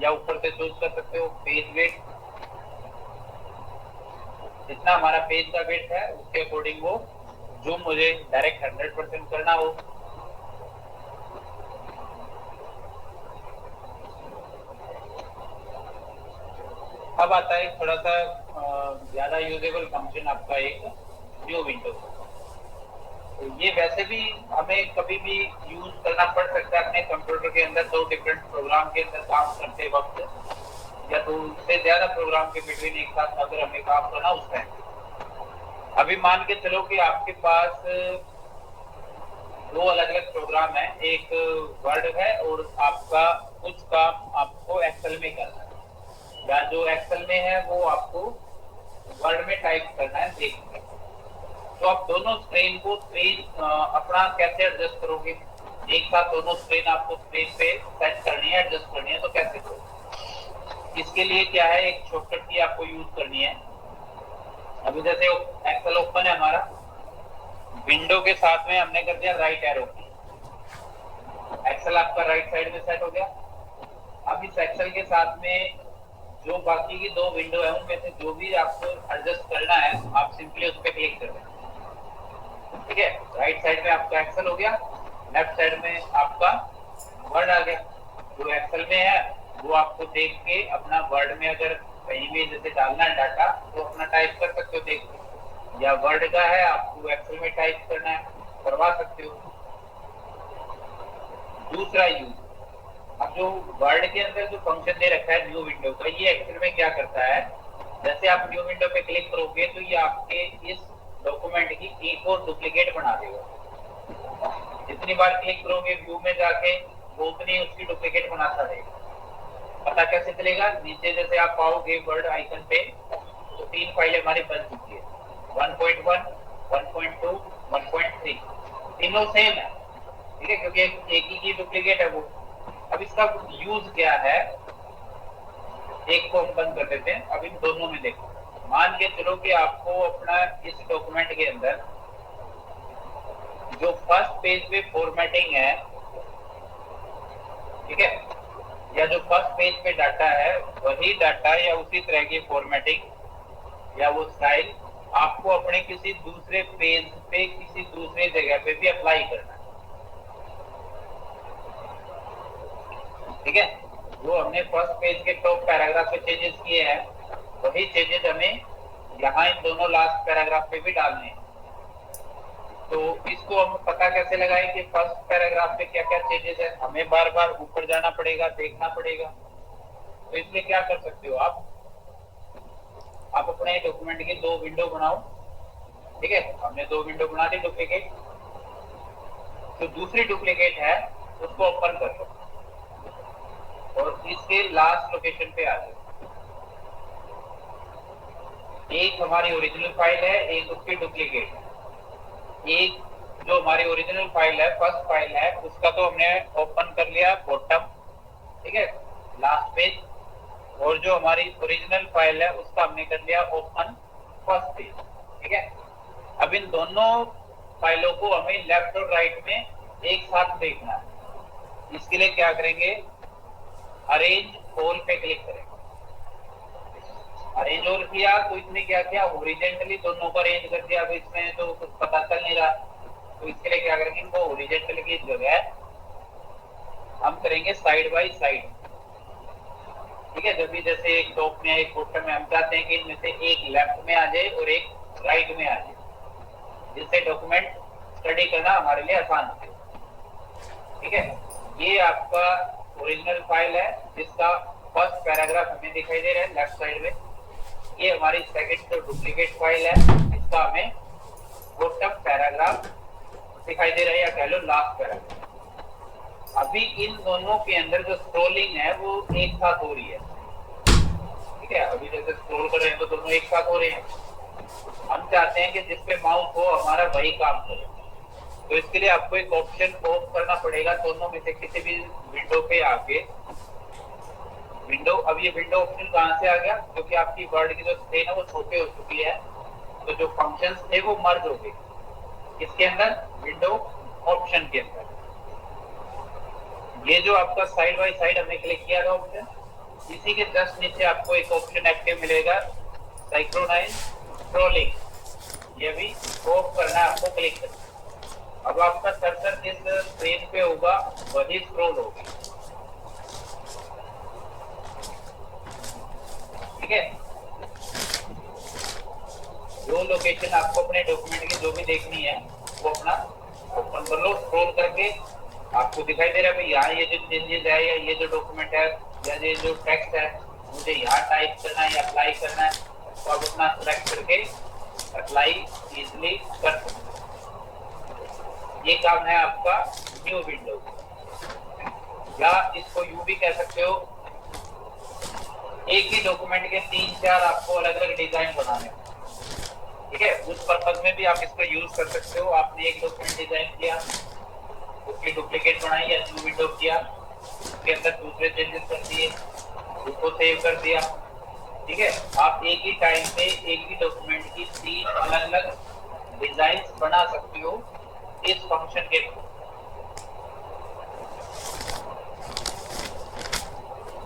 या ऊपर से चूज कर सकते हो। पेज वेट, जितना हमारा पेज का वेट है उसके अकॉर्डिंग वो जूम मुझे डायरेक्ट 100% करना हो। अब आता है थोड़ा सा ज्यादा यूजेबल फंक्शन आपका एक न्यू विंडो। तो ये वैसे भी हमें कभी भी यूज करना पड़ सकता है अपने कंप्यूटर के अंदर दो डिफरेंट प्रोग्राम के अंदर काम करते वक्त या तो उससे ज्यादा प्रोग्राम के बिटवीन एक साथ अगर हमें काम करना उस टाइम। अभी मान के चलो कि आपके पास दो अलग अलग प्रोग्राम है, एक वर्ड है और आपका कुछ काम आपको एक्सेल में करना है या जो एक्सेल में है वो आपको वर्ड में टाइप करना है देखना है। तो आप दोनों स्क्रीन को अपना कैसे एडजस्ट करोगे, एक साथ दोनों स्क्रीन आपको स्क्रीन पे सेट करनी है, एडजस्ट करनी है, तो कैसे करोगे? इसके लिए क्या है, एक शॉर्टकट की आपको यूज करनी है। अभी जैसे एक्सेल ओपन है हमारा, विंडो के साथ में हमने कर दिया राइट एरो की, एक्सेल आपका राइट साइड में सेट हो गया। अब इस एक्सेल के साथ में जो बाकी की दो विंडो है उनमें से जो भी आपको एडजस्ट करना है आप सिंपली उस पर क्लिक कर दें। ठीक है, राइट साइड में आपका एक्सेल हो गया, लेफ्ट साइड में आपका वर्ड आ गया। जो एक्सेल में है वो आपको देख के अपना वर्ड में अगर कहीं भी जैसे डालना है डाटा तो अपना टाइप कर सकते हो देख के, या वर्ड का है आपको एक्सेल में टाइप करना है करवा सकते हो। दूसरा यूज, अब जो वर्ड के अंदर जो फंक्शन दे रखा है न्यू विंडो का, ये एक्सेल में क्या करता है, जैसे आप न्यू विंडो पे क्लिक करोगे तो ये आपके इस डॉक्यूमेंट की एक और डुप्लीकेट बना देगा। जितनी बार क्लिक करोगे व्यू में जाके वो उतनी उसकी डुप्लीकेट बनाता रहेगा। पता कैसे चलेगा? नीचे जैसे आप पाओगे वर्ड आइकन पे, तो 3 फाइलें हमारी बन चुकी है, 1.1, 1.2, 1.3, तीनों सेम है, ठीक है, क्योंकि एक ही की डुप्लीकेट है वो। अब इसका यूज क्या है, एक को हम बंद कर देते हैं, अब इन दोनों में देखो। मान के चलो कि आपको अपना इस डॉक्यूमेंट के अंदर जो फर्स्ट पेज पे फॉर्मेटिंग है, ठीक है, या जो फर्स्ट पेज पे डाटा है वही डाटा या उसी तरह की फॉर्मेटिंग या वो स्टाइल आपको अपने किसी दूसरे पेज पे किसी दूसरे जगह पे भी अप्लाई करना है, ठीक है। जो हमने फर्स्ट पेज के टॉप पैराग्राफ पे चेंजेस किए हैं वही चेंजेस हमें यहाँ इन दोनों लास्ट पैराग्राफ पे भी डालने हैं। तो इसको हम पता कैसे लगाएं कि फर्स्ट पैराग्राफ पे क्या क्या चेंजेस है? हमें बार बार ऊपर जाना पड़ेगा, देखना पड़ेगा। तो इसलिए क्या कर सकते हो आप अपने डॉक्यूमेंट की 2 विंडो बनाओ, ठीक है। हमने 2 विंडो बना दी डुप्लीकेट। जो दूसरी डुप्लीकेट है उसको ओपन कर लो और इसके लास्ट लोकेशन पे आ जाओ। एक हमारी ओरिजिनल फाइल है, एक उसकी डुप्लीकेट है। एक जो हमारी ओरिजिनल फाइल है, फर्स्ट फाइल है, उसका तो हमने ओपन कर लिया बॉटम, ठीक है, लास्ट पेज। और जो हमारी ओरिजिनल फाइल है उसका हमने कर लिया ओपन फर्स्ट पेज, ठीक है। अब इन दोनों फाइलों को हमें लेफ्ट और राइट में एक साथ देखना है। इसके लिए क्या करेंगे, अरेंज ऑल पे क्लिक करेंगे। अरेंज ऑल किया तो इसने क्या किया, हॉरिजॉन्टली दोनों को अरेंज कर दिया। अब इसमें तो कुछ पता चल नहीं रहा, तो इसके लिए क्या करेंगे, इनको हॉरिजॉन्टल की जगह हम करेंगे साइड बाय साइड, ठीक है। जब भी जैसे एक टॉप में एक बॉटम में हम चाहते हैं कि इनमें से एक लेफ्ट में आ जाए और एक राइट में आ जाए, जिससे डॉक्यूमेंट स्टडी करना हमारे लिए आसान हो जाए, ठीक है। ये आपका ओरिजिनल फाइल है जिसका फर्स्ट पैराग्राफ हमें दिखाई दे रहा है लेफ्ट साइड में। ये हमारी सेकंड जो डुप्लीकेट फाइल है इसका हमें बॉटम पैराग्राफ दिखाई दे रहा है, या कह लो लास्ट पैराग्राफ। अभी इन दोनों के अंदर जो स्क्रॉलिंग है वो एक साथ हो रही है, ठीक है। अभी जैसे स्क्रॉल कर रहे हैं तो दोनों एक साथ हो रहे हैं। हम चाहते हैं कि जिस पे माउस हो हमारा वही काम करे, तो इसके लिए आपको एक ऑप्शन ऑफ करना पड़ेगा। दोनों में से किसी भी विंडो पे आके विंडो, अब ये विंडो ऑप्शन कहां से आ गया, क्योंकि आपकी वर्ड की जो स्क्रीन है वो छोटी हो चुकी है, तो जो फंक्शंस थे वो मर्ज हो गए इसके अंदर विंडो ऑप्शन के अंदर। ये जो आपका साइड बाय साइड हमने क्लिक किया था ऑप्शन, इसी के जस्ट नीचे आपको एक ऑप्शन एक्टिव मिलेगा, सिंक्रोनाइज स्क्रॉलिंग। ये भी ऑफ करना है आपको, क्लिक करना। अब आपका कर्सर जिस स्क्रीन पे होगा वही स्क्रॉल होगी, ठीक है। जो लोकेशन आपको अपने डॉक्यूमेंट की जो भी देखनी है वो अपना ओपन कर लो, स्क्रॉल करके आपको दिखाई दे रहा है भाई यहाँ ये जो चेंजेस है या ये जो डॉक्यूमेंट है या ये जो टेक्स्ट है मुझे यहाँ टाइप करना है या अप्लाई करना है, तो आप अपना सेलेक्ट करके अप्लाई इजिली कर सकते हो। ये काम है आपका न्यू विंडो, या इसको यूं भी कह सकते हो, एक ही डॉक्यूमेंट के 3-4 आपको अलग अलग डिजाइन बनाने हैं, ठीक है। उस पर्पज में भी आप इसको यूज कर सकते हो। आपने एक डॉक्यूमेंट डिजाइन किया, उसकी डुप्लीकेट बनाई या न्यू विंडो किया, उसके अंदर दूसरे चेंजेस कर दिए, उसको सेव कर दिया, ठीक है। आप एक ही टाइम पे एक ही डॉक्यूमेंट की 3 अलग अलग डिजाइन बना सकते हो इस फंक्शन के थ्रू।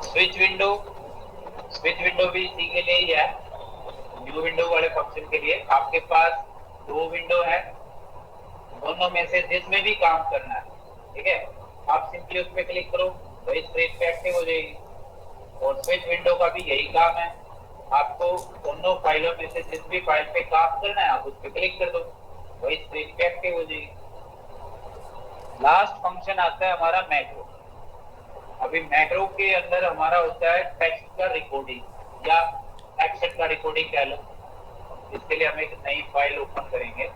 स्विच विंडो भी इसी के लिए ही है, न्यू विंडो वाले फंक्शन के लिए। आपके पास 2 विंडो है, दोनों में से जिसमें भी काम करना है, ठीक है, आप सिंपली उस पर क्लिक करो, वही स्क्रीन पे एक्टिव हो जाएगी। और स्विच विंडो का भी यही काम है, आपको दोनों फाइलों में से जिस भी फाइल पे काम करना है आप उस पर क्लिक कर दो, वही स्क्रीन पे एक्टिव हो जाएगी। लास्ट फंक्शन आता है हमारा मैक्रो। अभी मैक्रो के अंदर हमारा होता है टेक्स्ट का रिकॉर्डिंग या एक्शन का रिकॉर्डिंग कह लो। इसके लिए हम एक नई फाइल ओपन करेंगे।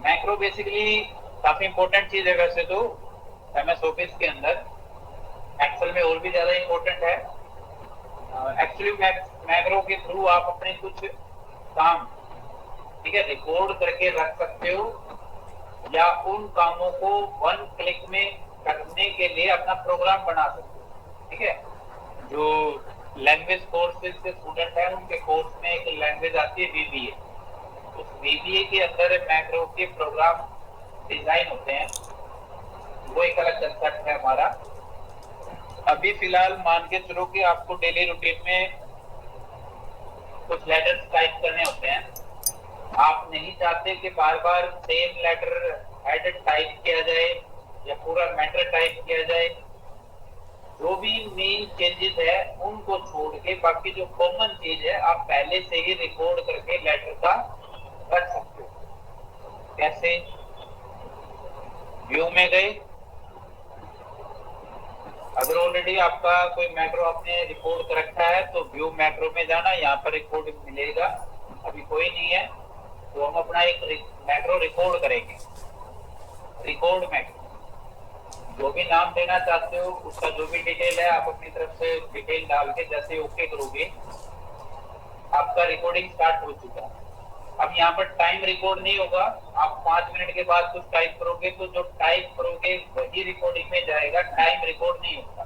मैक्रो बेसिकली काफी इंपॉर्टेंट चीज है वैसे तो, MS ऑफिस के अंदर, एक्सेल में और भी ज्यादा इंपॉर्टेंट है। एक्चुअली मैक्रो के थ्रू आप अपने कुछ काम, ठीक है, रिकॉर्ड करके रख सकते हो, या उन कामों को वन क्लिक में करने के लिए अपना प्रोग्राम बना सकते हो। ठीक है, जो लैंग्वेज कोर्सेज के स्टूडेंट हैं उनके कोर्स में एक लैंग्वेज आती है VBA। उस VBA के अंदर मैक्रो के प्रोग्राम डिजाइन होते हैं, वो एक अलग कंसेप्ट है हमारा। अभी फिलहाल मान के चलो कि आपको डेली रूटीन में कुछ लेटर्स टाइप करने होते हैं, आप नहीं चाहते कि बार बार सेम लेटर हेड टाइप किया जाए या पूरा मैटर टाइप किया जाए। जो भी मेन चेंजेस है उनको छोड़ के बाकी जो कॉमन चीज है आप पहले से ही रिकॉर्ड करके लेटर का रख सकते हो। कैसे? व्यू में गए, अगर ऑलरेडी आपका कोई मैक्रो आपने रिकॉर्ड कर रखा है तो व्यू मैक्रो में जाना, यहाँ पर रिकॉर्ड मिलेगा। अभी कोई नहीं है तो हम अपना एक मैक्रो रिकॉर्ड करेंगे। रिकॉर्ड मैक्रो, जो भी नाम देना चाहते हो उसका जो भी डिटेल है आप अपनी तरफ से डिटेल डाल के जैसे ओके करोगे, आपका रिकॉर्डिंग स्टार्ट हो चुका है। अब यहाँ पर टाइम रिकॉर्ड नहीं होगा, आप 5 मिनट के बाद कुछ टाइप करोगे तो जो टाइप करोगे वही रिकॉर्डिंग में जाएगा, टाइम रिकॉर्ड नहीं होगा।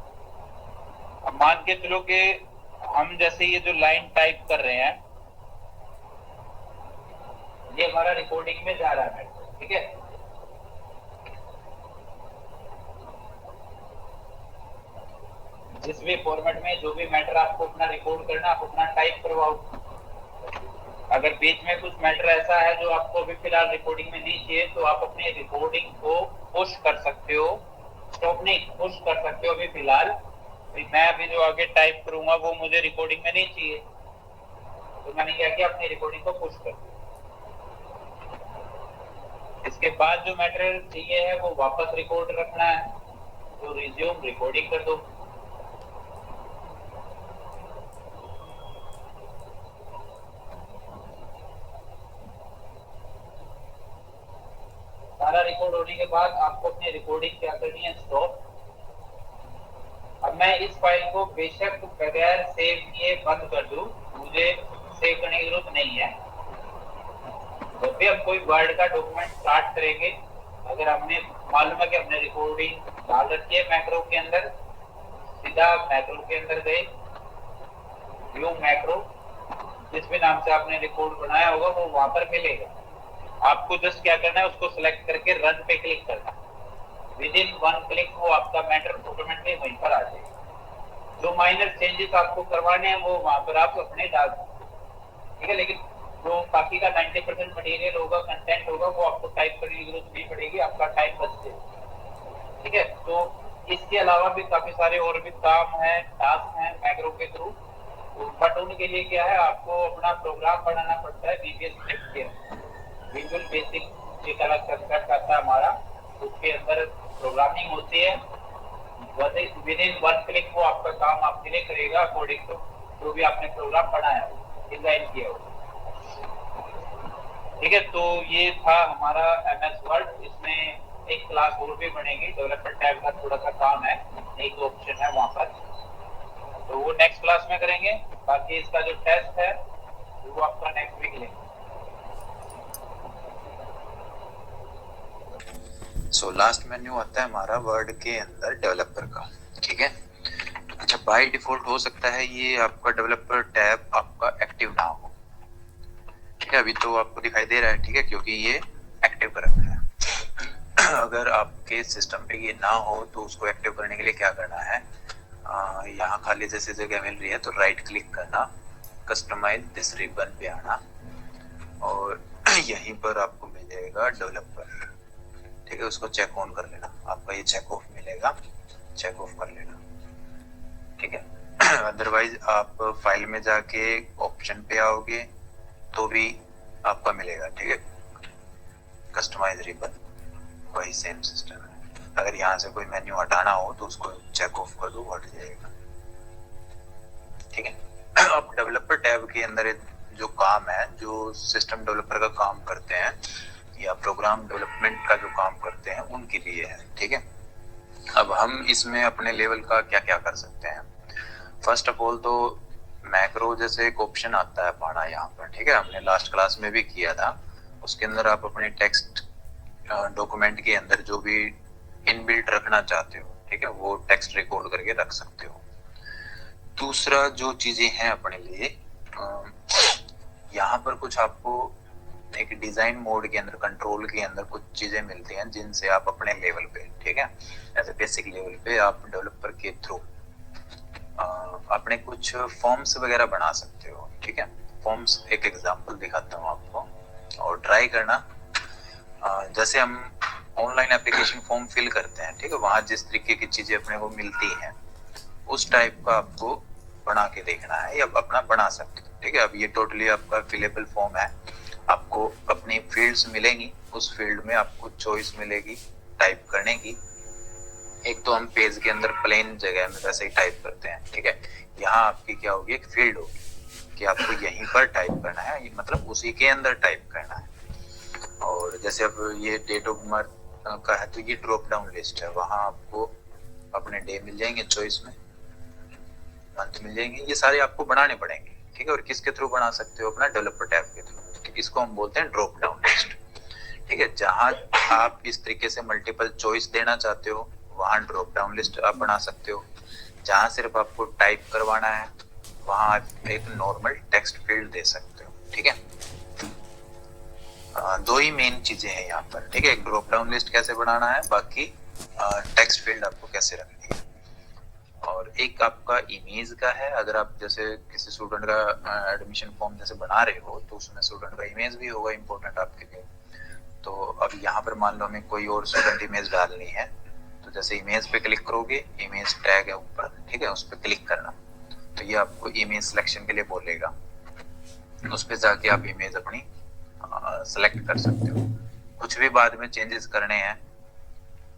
अब मान के चलो कि हम जैसे ये जो लाइन टाइप कर रहे हैं ये हमारा रिकॉर्डिंग में जा रहा है, ठीक है। जिस भी फॉर्मेट में जो भी मैटर आपको अपना रिकॉर्ड करना, आप अपना टाइप करवाओ। अगर बीच में कुछ मैटर ऐसा है जो आपको अभी फिलहाल रिकॉर्डिंग में नहीं चाहिए तो आप अपनी रिकॉर्डिंग को पुश कर सकते हो, स्टॉप नहीं, पुश कर सकते हो। अभी फिलहाल मैं अभी जो आगे टाइप करूंगा वो मुझे रिकॉर्डिंग में नहीं चाहिए, तो मैंने क्या किया, अपनी रिकॉर्डिंग को पुश कर दिया। इसके बाद जो मैटर चाहिए है वो वापस रिकॉर्ड रखना है, तो रिज्यूम रिकॉर्डिंग कर दो। सारा रिकॉर्ड होने के बाद आपको अपनी रिकॉर्डिंग क्या करनी है, स्टॉप। अब मैं इस फाइल को बेशक बगैर सेव किए बंद कर दूं, मुझे सेव करने की जरूरत नहीं है। जब भी हम कोई वर्ड का डॉक्यूमेंट स्टार्ट करेंगे, अगर हमने मालूम है कि हमने रिकॉर्डिंग डाल रखी है मैक्रो के अंदर, सीधा मैक्रो के अंदर गए, व्यू मैक्रो, जिस भी नाम से आपने रिकॉर्ड बनाया होगा वो वहां पर मिलेगा। आपको जस्ट क्या करना है, उसको सिलेक्ट करके रन पे क्लिक करना। विद इन 1 क्लिक वो आपका मैटर ऑटोमेटिकली वहीं पर आ जाएगा। जो माइनर चेंजेस आपको करवाने हैं वो वहां पर आप अपने डाल सकते हो, ठीक है। लेकिन जो बाकी का 90% मटेरियल होगा, कंटेंट होगा, वो आपको टाइप करने की जरूरत नहीं पड़ेगी, आपका टाइम बच जाएगा, ठीक है। तो इसके अलावा भी काफी सारे और भी काम है, टास्क हैं मैक्रो के थ्रू, बट उनके लिए क्या है, आपको अपना प्रोग्राम बनाना पड़ता है। VBA स्क्रिप्ट के विजुअल बेसिक एक अलग कंसेप्ट आता है हमारा, उसके अंदर प्रोग्रामिंग होती है। विद इन 1 क्लिक वो आपका काम आपके लिए करेगा अकॉर्डिंग टू जो भी आपने प्रोग्राम बनाया हो, डिजाइन किया हो, ठीक है। तो ये था हमारा MS वर्ड। इसमें एक क्लास और भी बनेगी, डेवलपर टैब का थोड़ा सा काम है, एक ऑप्शन है वहां पर, तो वो नेक्स्ट क्लास में करेंगे। बाकी इसका जो टेस्ट है वो आपका नेक्स्ट वीक लेंगे। सो लास्ट मेन्यू आता है हमारा वर्ड के अंदर डेवलपर का, ठीक है। अच्छा, बाय डिफॉल्ट हो सकता है ये आपका डेवलपर टैब आपका एक्टिव ना हो, ठीक है। अभी तो आपको दिखाई दे रहा है, ठीक है, क्योंकि ये एक्टिव कर रखा है। अगर आपके सिस्टम पे ये ना हो तो उसको एक्टिव करने के लिए क्या करना है, यहाँ खाली जैसे जगह मिल रही है तो राइट क्लिक करना, कस्टमाइज दिस रिबन पे आना, और यहीं पर आपको मिल जाएगा डेवलपर, ठीक है। उसको चेक ऑन कर लेना, आपका ये चेक ऑफ मिलेगा, चेक ऑफ कर लेना, ठीक है। अदरवाइज आप फाइल में जाके ऑप्शन पे आओगे तो भी आपका मिलेगा, ठीक है, कस्टमाइज रिबन, वही सेम सिस्टम है। अगर यहाँ से कोई मेन्यू हटाना हो तो उसको चेक ऑफ कर दो, हट जाएगा, ठीक है। अब डेवलपर टैब के अंदर जो काम है, जो सिस्टम डेवलपर का काम करते हैं या प्रोग्राम डेवलपमेंट का जो काम करते हैं उनके लिए है, ठीक है। अब हम इसमें अपने लेवल का क्या क्या कर सकते हैं। फर्स्ट ऑफ ऑल तो मैक्रो जैसे एक ऑप्शन आता है पाना यहाँ पर, ठीक है, हमने लास्ट क्लास में भी किया था। उसके अंदर आप अपने टेक्स्ट डॉक्यूमेंट के अंदर जो भी इनबिल्ट रखना चाहते हो, ठीक है, वो टेक्स्ट रिकॉर्ड करके रख सकते हो। दूसरा जो चीजें हैं अपने लिए, यहाँ पर कुछ आपको एक डिजाइन मोड के अंदर, कंट्रोल के अंदर कुछ चीजें मिलती हैं जिनसे आप अपने लेवल पे, ठीक है, ऐसे बेसिक लेवल पे आप डेवलपर के थ्रू अपने कुछ फॉर्म्स वगैरह बना सकते हो, ठीक है। फॉर्म्स एक एग्जांपल दिखाता हूँ आपको और ट्राई करना। जैसे हम ऑनलाइन एप्लीकेशन फॉर्म फिल करते हैं, ठीक है, वहां जिस तरीके की चीजें अपने को मिलती हैं उस टाइप का आपको बना के देखना है या अपना बना सकते हो, ठीक है। अब ये टोटली आपका फिलेबल फॉर्म है, आपको अपनी फील्ड्स मिलेंगी, उस फील्ड में आपको चॉइस मिलेगी टाइप करने की। एक तो हम पेज के अंदर प्लेन जगह में वैसे ही टाइप करते हैं, ठीक है। यहाँ आपकी क्या होगी, एक फील्ड होगी कि आपको यहीं पर टाइप करना है, मतलब उसी के अंदर टाइप करना है। और जैसे अब ये डेट ऑफ बर्थ का है तो ये ड्रॉप डाउन लिस्ट है, वहां आपको अपने डे मिल जाएंगे चॉइस में, मंथ मिल जाएंगे, ये सारे आपको बनाने पड़ेंगे, ठीक है। और किसके थ्रू बना सकते हो, अपना डेवलपर टैब के थ्रू, इसको हम बोलते हैं ड्रॉप डाउन लिस्ट, ठीक है। जहां आप इस तरीके से मल्टीपल चॉइस देना चाहते हो वहां ड्रॉप डाउन लिस्ट आप बना सकते हो। जहां सिर्फ आपको टाइप करवाना है वहां आप एक नॉर्मल टेक्स्ट फील्ड दे सकते हो, ठीक है। दो ही मेन चीजें हैं यहाँ पर, ठीक है, एक ड्रॉप डाउन लिस्ट कैसे बनाना है, बाकी टेक्स्ट फील्ड आपको कैसे रखनी है। और एक आपका इमेज का है, अगर आप जैसे किसी स्टूडेंट का एडमिशन फॉर्म जैसे बना रहे हो तो उसमें स्टूडेंट का इमेज भी होगा इम्पोर्टेंट आपके लिए। तो अब यहाँ पर मान लो हमें कोई और स्टूडेंट इमेज डालनी है, तो जैसे इमेज पे क्लिक करोगे, इमेज टैग है ऊपर, ठीक है, उस पर क्लिक करना, तो ये आपको इमेज सिलेक्शन के लिए बोलेगा, उस पर जाके आप इमेज अपनी सेलेक्ट कर सकते हो। कुछ भी बाद में चेंजेस करने हैं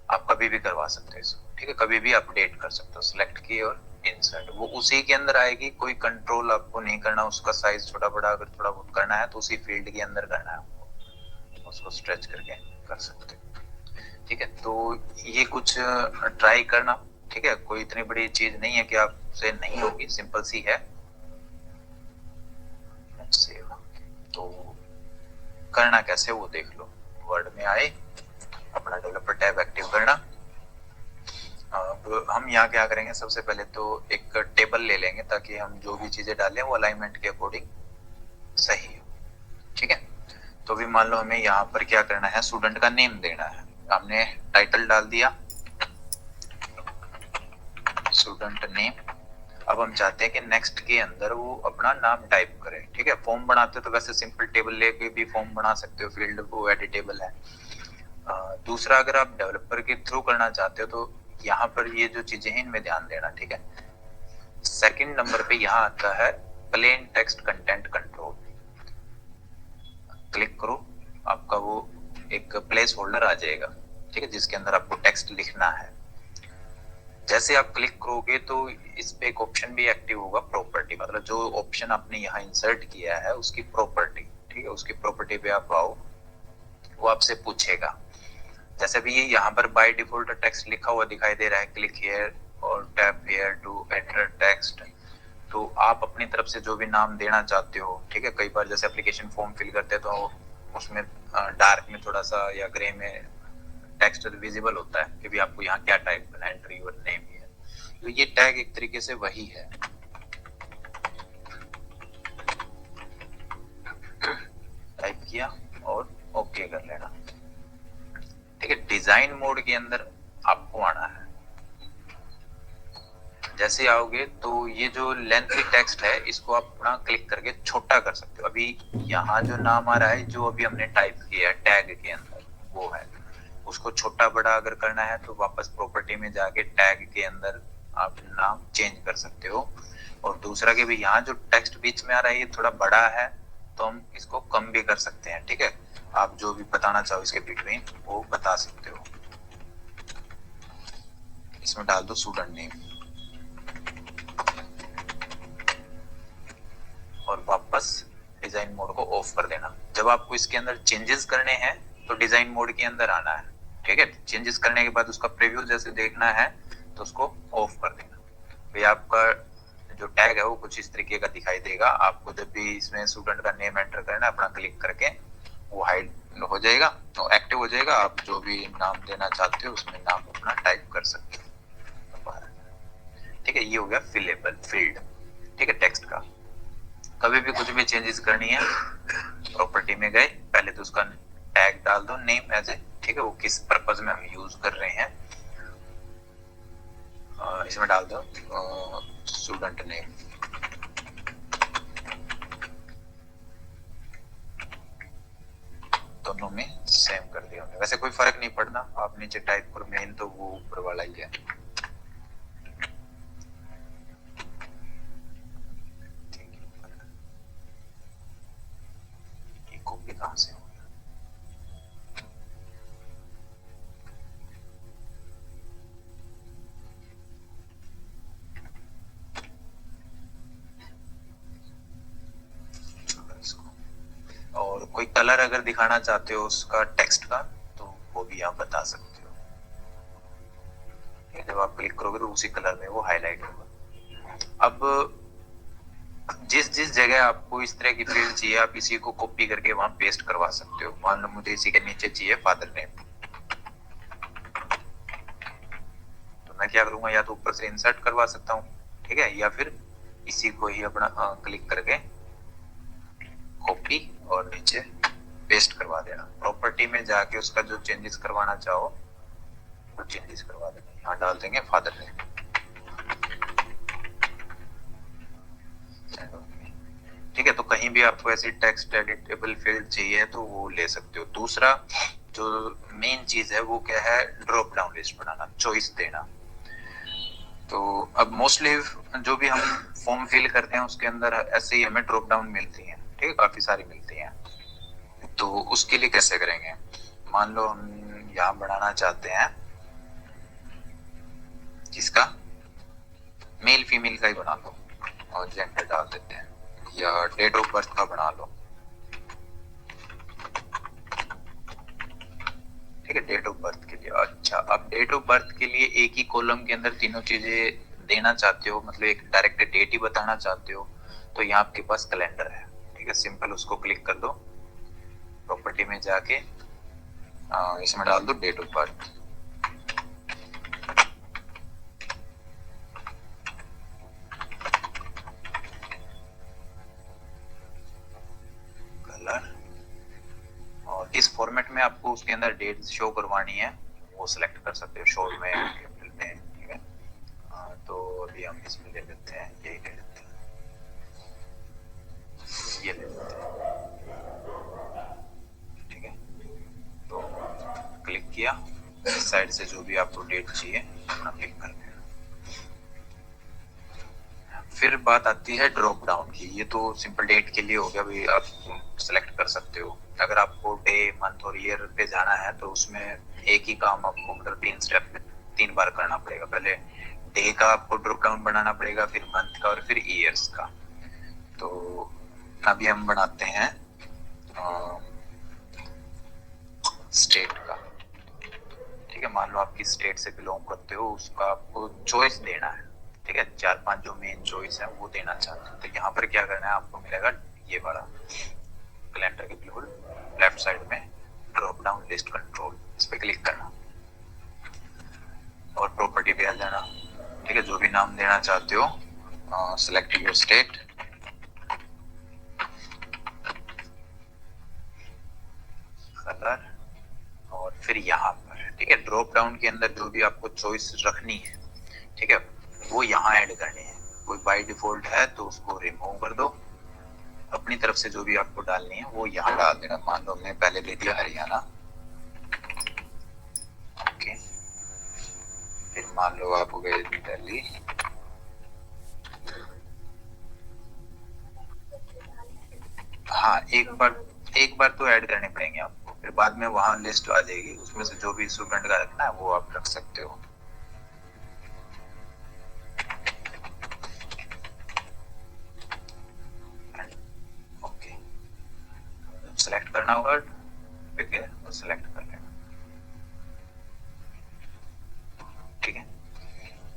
आप कभी भी करवा सकते हो इसको, ठीक है, कभी भी अपडेट कर सकते हो, सिलेक्ट किए और इंसर्ट, वो उसी के अंदर आएगी, कोई कंट्रोल आपको नहीं करना, उसका साइज छोटा बड़ा अगर थोड़ा बहुत करना है तो उसी फील्ड के अंदर करना है आपको, उसको स्ट्रेच करके कर सकते हो, ठीक है। तो ये कुछ ट्राई करना, ठीक है, कोई इतनी बड़ी चीज नहीं है कि आपसे नहीं होगी, सिंपल सी है। सेव, तो करना कैसे वो देख लो। वर्ड में आए, अपना डेवलपर टैब एक्टिव करना। अब हम यहाँ क्या करेंगे, सबसे पहले तो एक टेबल ले लेंगे ताकि हम जो भी चीजें डालें वो अलाइनमेंट के अकॉर्डिंग सही हो, ठीक है। तो भी मान लो हमें यहाँ पर क्या करना है, स्टूडेंट का नेम देना है, हमने टाइटल डाल दिया स्टूडेंट नेम। अब हम चाहते हैं कि नेक्स्ट के अंदर वो अपना नाम टाइप करे, ठीक है। फॉर्म बनाते हो तो वैसे सिंपल टेबल लेके भी फॉर्म बना सकते हो, फील्ड वो एडिटेबल है। दूसरा, अगर आप डेवलपर के थ्रू करना चाहते हो तो यहाँ पर ये जो चीजें हैं इनमें ध्यान देना, ठीक है। सेकंड नंबर पे यहाँ आता है plain text content control, click करो, आपका वो एक प्लेस होल्डर आ जाएगा, ठीक है, जिसके अंदर आपको टेक्स्ट लिखना है। जैसे आप क्लिक करोगे तो इस पे एक ऑप्शन भी एक्टिव होगा, प्रॉपर्टी, मतलब जो ऑप्शन आपने यहाँ इंसर्ट किया है उसकी प्रॉपर्टी, ठीक है, उसकी प्रॉपर्टी पे आप आओ, वो आपसे पूछेगा। जैसे भी ये यहाँ पर बाय डिफॉल्ट टेक्स्ट लिखा हुआ दिखाई दे रहा है, क्लिक हियर और tap here to enter text, तो आप अपनी तरफ से जो भी नाम देना चाहते हो, ठीक है। कई बार जैसे एप्लीकेशन फॉर्म फिल करते हैं तो उसमें डार्क में थोड़ा सा या ग्रे में टेक्स्ट विजिबल होता है कि भी आपको यहाँ क्या टाइप करना है, एंटर योर नेम हियर, तो ये टैग एक तरीके से वही है। टाइप किया और ओके कर लेना, ठीक है। डिजाइन मोड के अंदर आपको आना है, जैसे आओगे तो ये जो लेंथी टेक्स्ट है इसको आप अपना क्लिक करके छोटा कर सकते हो। अभी यहाँ जो नाम आ रहा है जो अभी हमने टाइप किया है टैग के अंदर वो है, उसको छोटा बड़ा अगर करना है तो वापस प्रॉपर्टी में जाके टैग के अंदर आप नाम चेंज कर सकते हो। और दूसरा कि भी यहाँ जो टेक्स्ट बीच में आ रहा है ये थोड़ा बड़ा है तो हम इसको कम भी कर सकते हैं, ठीक है। आप जो भी बताना चाहो इसके बिटवीन वो बता सकते हो। इसमें डाल दो स्टूडेंट नेम और वापस डिजाइन मोड को ऑफ कर देना। जब आपको इसके अंदर चेंजेस करने हैं तो डिजाइन मोड के अंदर आना है, ठीक है, चेंजेस करने के बाद उसका प्रीव्यू जैसे देखना है तो उसको ऑफ कर देना। भाई आपका जो टैग है वो कुछ इस तरीके का दिखाई देगा। आपको जब भी इसमें स्टूडेंट का नेम एंटर करना है, अपना क्लिक करके वो हाइड हो जाएगा, तो एक्टिव हो जाएगा। आप जो भी नाम देना चाहते हो उसमें नाम अपना टाइप कर सकते हो। ठीक है, ये हो गया फिलेबल फील्ड। ठीक है, टेक्स्ट का। कभी भी कुछ भी चेंजेस करनी है, प्रॉपर्टी में गए, पहले तो उसका टैग डाल दो, नेम एज ए। ठीक है, वो किस पर्पज में हम यूज कर रहे हैं इसमें डाल दो स्टूडेंट नेम। दोनों में सेम कर दिया हमने। वैसे कोई फर्क नहीं पड़ना, आप नीचे टाइप करो मेन, तो वो ऊपर वाला ही है। ये कॉपी कहाँ से हो गया? और कोई कलर अगर दिखाना चाहते हो उसका टेक्स्ट का, तो वो भी आप बता सकते हो। जब आप क्लिक करोगे तो उसी कलर में वो हाईलाइट होगा। अब जिस जिस जगह आपको इस तरह की फील्ड चाहिए, आप इसी को कॉपी करके वहां पेस्ट करवा सकते हो। मान लो मुझे इसी के नीचे चाहिए फादर नेम, तो मैं क्या करूंगा, या तो ऊपर से इंसर्ट करवा सकता हूँ, ठीक है, या फिर इसी को ही अपना क्लिक करके कॉपी और नीचे पेस्ट करवा देना। प्रॉपर्टी में जाके उसका जो चेंजेस करवाना चाहो वो चेंजेस करवा देना। यहाँ डाल देंगे फादर नेम। ठीक है, तो कहीं भी आपको ऐसी टेक्स्ट एडिटेबल फील्ड चाहिए तो वो ले सकते हो। दूसरा जो मेन चीज है वो क्या है, ड्रॉप डाउन लिस्ट बनाना, चॉइस देना। तो अब मोस्टली जो भी हम फॉर्म फिल करते हैं उसके अंदर ऐसे ही हमें ड्रॉप डाउन मिलती है। ठीक है, काफी सारी मिलती हैं। तो उसके लिए कैसे करेंगे, मान लो हम यहाँ बनाना चाहते हैं किसका, मेल फीमेल का ही बना लो और जेंडर डाल देते हैं, या डेट ऑफ बर्थ का बना लो। ठीक है, डेट ऑफ बर्थ के लिए। अच्छा, अब डेट ऑफ बर्थ के लिए एक ही कॉलम के अंदर तीनों चीजें देना चाहते हो, मतलब एक डायरेक्ट डेट ही बताना चाहते हो, तो यहाँ आपके पास कैलेंडर है। ठीक है, सिंपल उसको क्लिक कर दो, प्रॉपर्टी में जाके इसमें डाल दो डेट ऑफ बर्थ। कलर, और इस फॉर्मेट में आपको उसके अंदर डेट शो करवानी है वो सिलेक्ट कर सकते हो, शो में, कैपिटल में। ठीक है, तो अभी हम इसमें ले लेते हैं, यही ले लेते हैं, ये ले लेते हैं। ठीक है, तो क्लिक किया, इस साइड से जो भी आपको डेट चाहिए अपना क्लिक कर देना। फिर बात आती है ड्रॉप डाउन की। ये तो सिंपल डेट के लिए हो गया, भाई आप सेलेक्ट कर सकते हो। अगर आपको डे, मंथ और ईयर पे जाना है तो उसमें एक ही काम आपको मतलब 3 स्टेप में 3 बार करना पड़ेगा। पहले डे का आपको ड्रॉप डाउन बनाना पड़ेगा, फिर मंथ का और फिर ईयर्स का। तो अभी हम बनाते हैं स्टेट का। ठीक है, मान लो आप किस स्टेट से बिलोंग करते हो, उसका आपको चॉइस देना है। ठीक है, 4-5 जो मेन चॉइस है वो देना चाहते हैं। तो यहाँ पर क्या करना है, आपको मिलेगा ये वाला कैलेंडर के बिल्कुल लेफ्ट साइड में ड्रॉप डाउन लिस्ट कंट्रोल, इस पे क्लिक करना और प्रॉपर्टी पे आ जाना। ठीक है, जो भी नाम देना चाहते हो, सिलेक्ट योर स्टेट, कलर, और फिर यहाँ पर ठीक है, ड्रॉप डाउन के अंदर जो भी आपको चॉइस रखनी है, ठीक है, वो यहाँ ऐड करनी है। कोई बाय डिफॉल्ट है तो उसको रिमूव कर दो, अपनी तरफ से जो भी आपको डालनी है वो यहाँ डाल देना। मान लो हमने पहले दे दिया हरियाणा, ओके, फिर मान लो आप हो गए दिल्ली, हाँ एक बार तो ऐड करने पड़ेंगे आपको, फिर बाद में वहां लिस्ट आ जाएगी, उसमें से जो भी स्टूडेंट का रखना है वो आप रख सकते हो। ओके, सेलेक्ट करना होगा, ठीक है, और सेलेक्ट कर लेना।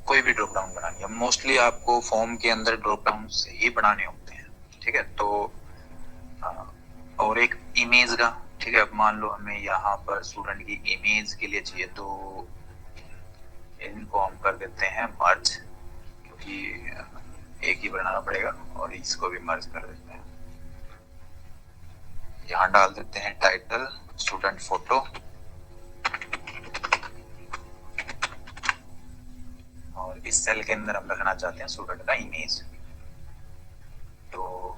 कोई भी ड्रॉप डाउन बनानी है, मोस्टली आपको फॉर्म के अंदर ड्रॉप डाउन से ही बनाने होते हैं, ठीक है। तो और एक इमेज का, ठीक है। अब मान लो हमें यहाँ पर स्टूडेंट की इमेज के लिए चाहिए, तो इनको हम कर देते हैं मर्ज, क्योंकि एक ही बनाना पड़ेगा, और इसको भी मर्ज कर देते हैं। यहाँ डाल देते हैं टाइटल स्टूडेंट फोटो, और इस सेल के अंदर हम रखना चाहते हैं स्टूडेंट का इमेज। तो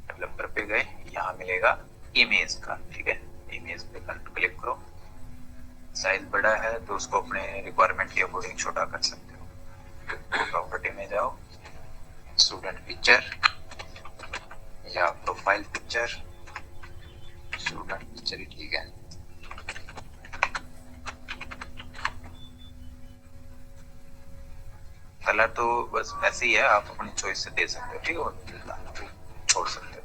डेवलपर पे गए, यहाँ मिलेगा इमेज का, ठीक है। इमेज पे क्लिक करो, साइज बड़ा है तो उसको अपने रिक्वायरमेंट के अकॉर्डिंग छोटा कर सकते हो। प्रॉपर्टी में जाओ, स्टूडेंट पिक्चर या प्रोफाइल पिक्चर, स्टूडेंट पिक्चर ही ठीक है। कलर तो बस ऐसे ही है, आप अपनी चॉइस से दे सकते हो, ठीक है। वो छोड़ सकते हो,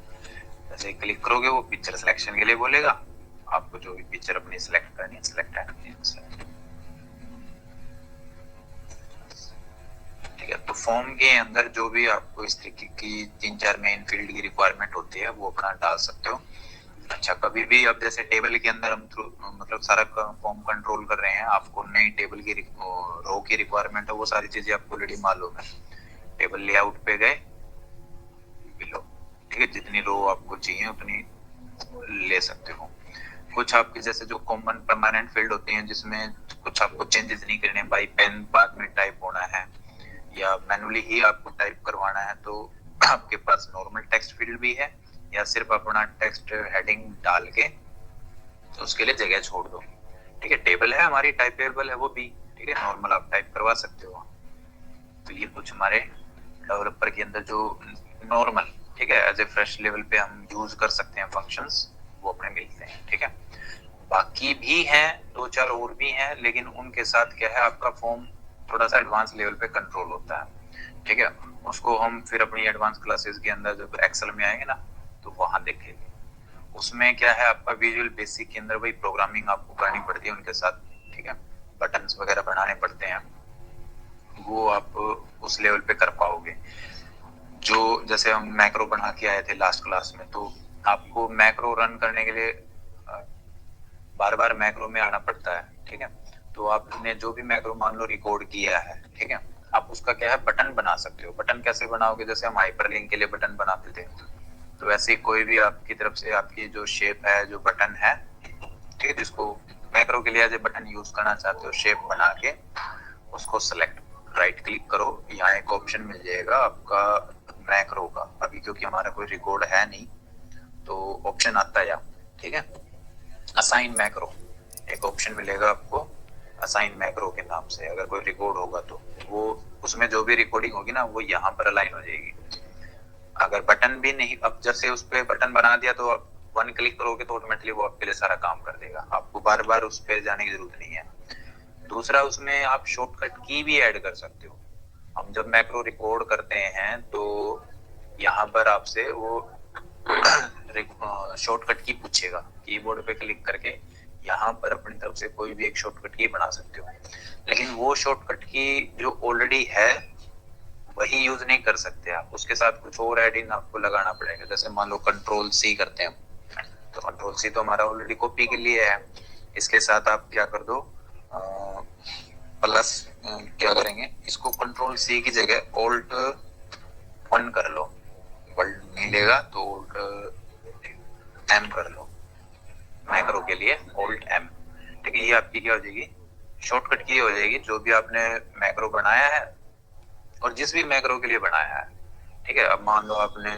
जैसे क्लिक करोगे वो पिक्चर सिलेक्शन के लिए बोलेगा, आपको जो भी पिक्चर अपनी सिलेक्ट करनी है सिलेक्ट करनी है, ठीक है। तो फॉर्म के अंदर जो भी आपको इस तरीके की 3-4 मेन फील्ड की रिक्वायरमेंट होती है वो अपना डाल सकते हो। अच्छा, कभी भी अब जैसे टेबल के अंदर हम मतलब सारा फॉर्म कंट्रोल कर रहे हैं, आपको नई टेबल की रो की रिक्वायरमेंट है, वो सारी चीजें आपको ऑलरेडी मालूम है। टेबल लेआउट पे गए, बिलो, ठीक है। जितनी रो आपको चाहिए उतनी ले सकते हो। कुछ आपके जैसे जो कॉमन परमानेंट फील्ड होती हैं, जिसमें कुछ आपको चेंजेस नहीं करने, बाई पेन बाद में टाइप होना है या मैनुअली ही आपको टाइप करवाना है, तो आपके पास नॉर्मल टेक्स्ट फील्ड भी है, या सिर्फ अपना टेक्स्ट हेडिंग डाल के तो उसके लिए जगह छोड़ दो, ठीक है। टेबल है हमारी, टाइपेबल है वो भी, ठीक है। नॉर्मल आप टाइप करवा सकते हो। तो ये कुछ हमारे डेवलपर के अंदर जो नॉर्मल, ठीक है, एज ए फ्रेश लेवल पे हम यूज कर सकते हैं फंक्शंस, वो अपने मिलते हैं, ठीक है। बाकी भी हैं 2-4 और भी हैं, लेकिन उनके साथ क्या है, आपका फॉर्म थोड़ा सा एडवांस लेवल पे कंट्रोल होता है, ठीक है। उसको हम फिर अपनी एडवांस क्लासेस के अंदर जब एक्सेल में आएंगे ना, तो वहां देखेंगे। उसमें क्या है, आपका विजुअल बेसिक के अंदर वही प्रोग्रामिंग आपको करनी पड़ती है उनके साथ, ठीक है। बटन्स वगैरह बनाने पड़ते हैं, वो आप उस लेवल पे कर पाओगे। जो जैसे हम मैक्रो बना के आए थे लास्ट क्लास में, तो आपको मैक्रो रन करने के लिए बार बार मैक्रो में आना पड़ता है, ठीक है। तो आपने जो भी मैक्रो मान लो रिकॉर्ड किया है, ठीक है, आप उसका क्या है बटन बना सकते हो। बटन कैसे बनाओगे, जैसे हम हाइपरलिंक के लिए बटन बनाते थे, तो वैसे ही कोई भी आपकी तरफ से आपकी जो शेप है, जो बटन है, ठीक है, जिसको मैक्रो के लिए एज ए बटन यूज करना चाहते हो, शेप बना के उसको सेलेक्ट, राइट क्लिक करो, यहाँ एक ऑप्शन मिल जाएगा आपका मैक्रो का। अभी क्योंकि हमारा कोई रिकॉर्ड है नहीं, तो ऑप्शन आता है, ठीक है, असाइन मैक्रो, एक ऑप्शन मिलेगा आपको असाइन मैक्रो के नाम से। अगर कोई रिकॉर्ड होगा तो वो उसमें जो भी रिकॉर्डिंग होगी ना, वो यहाँ पर अलाइन हो जाएगी। अगर बटन भी नहीं, अब जैसे उस पे बटन बना दिया तो आप 1 क्लिक करोगे तो ऑटोमेटिकली वो आपके लिए सारा काम कर देगा, आपको बार बार उस पे जाने की जरूरत नहीं है। दूसरा, उसमें आप शॉर्टकट की भी ऐड कर सकते हो। हम जब मैक्रो रिकॉर्ड करते हैं तो यहाँ पर आपसे वो शॉर्टकट की पूछेगा, कीबोर्ड पे क्लिक करके यहाँ पर अपनी तरफ से कोई भी एक शॉर्टकट की बना सकते हो। लेकिन वो शॉर्टकट की जो ऑलरेडी है वही यूज नहीं कर सकते आप, उसके साथ कुछ और एडिंग आपको लगाना पड़ेगा। जैसे मान लो कंट्रोल सी करते हैं, तो कंट्रोल सी तो हमारा ऑलरेडी कॉपी के लिए है। इसके साथ आप क्या कर दो, प्लस क्या करेंगे, इसको कंट्रोल सी की जगह ऑल्ट 1 कर लो, वर्ड नहीं लेगा तो ऑल्ट एम कर लो, मैक्रो के लिए ऑल्ट एम, ठीक है। ये आपकी क्या हो जाएगी, शॉर्टकट की हो जाएगी, जो भी आपने मैक्रो बनाया है और जिस भी मैक्रो के लिए बनाया है, ठीक है। अब मान लो आपने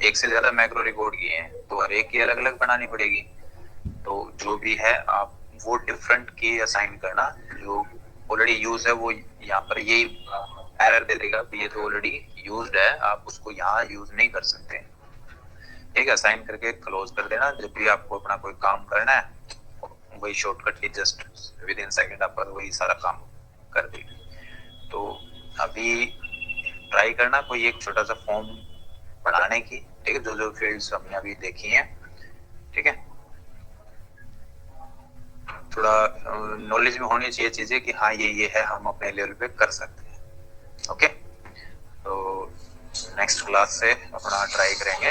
एक से ज्यादा मैक्रो रिकॉर्ड किए हैं, तो हर एक की अलग अलग बनानी पड़ेगी। तो जो भी है आप वो डिफरेंट की असाइन करना, जो ऑलरेडी यूज है वो यहाँ पर यही एरर दे देगा, ये तो ऑलरेडी यूज्ड है, आप उसको यहाँ यूज नहीं कर सकते, ठीक है। असाइन करके क्लोज कर देना। जब भी आपको अपना कोई काम करना है, वही शॉर्टकट की जस्ट विद इन सेकंड आप वही सारा काम कर देगी। तो अभी ट्राई करना कोई एक छोटा सा फॉर्म बनाने की, ठीक है, जो जो फील्ड्स हमने अभी देखी हैं, ठीक है। थोड़ा नॉलेज में होनी चाहिए चीजें कि हाँ ये है, हम अपने लेवल पे कर सकते हैं। ओके, तो नेक्स्ट क्लास से अपना ट्राई करेंगे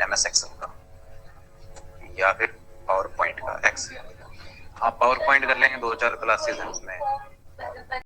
एमएस एक्सेल का या फिर पावर पॉइंट का एक्सेल। हाँ, पावर पॉइंट कर लेंगे, 2-4 क्लासेस हैं उसमें।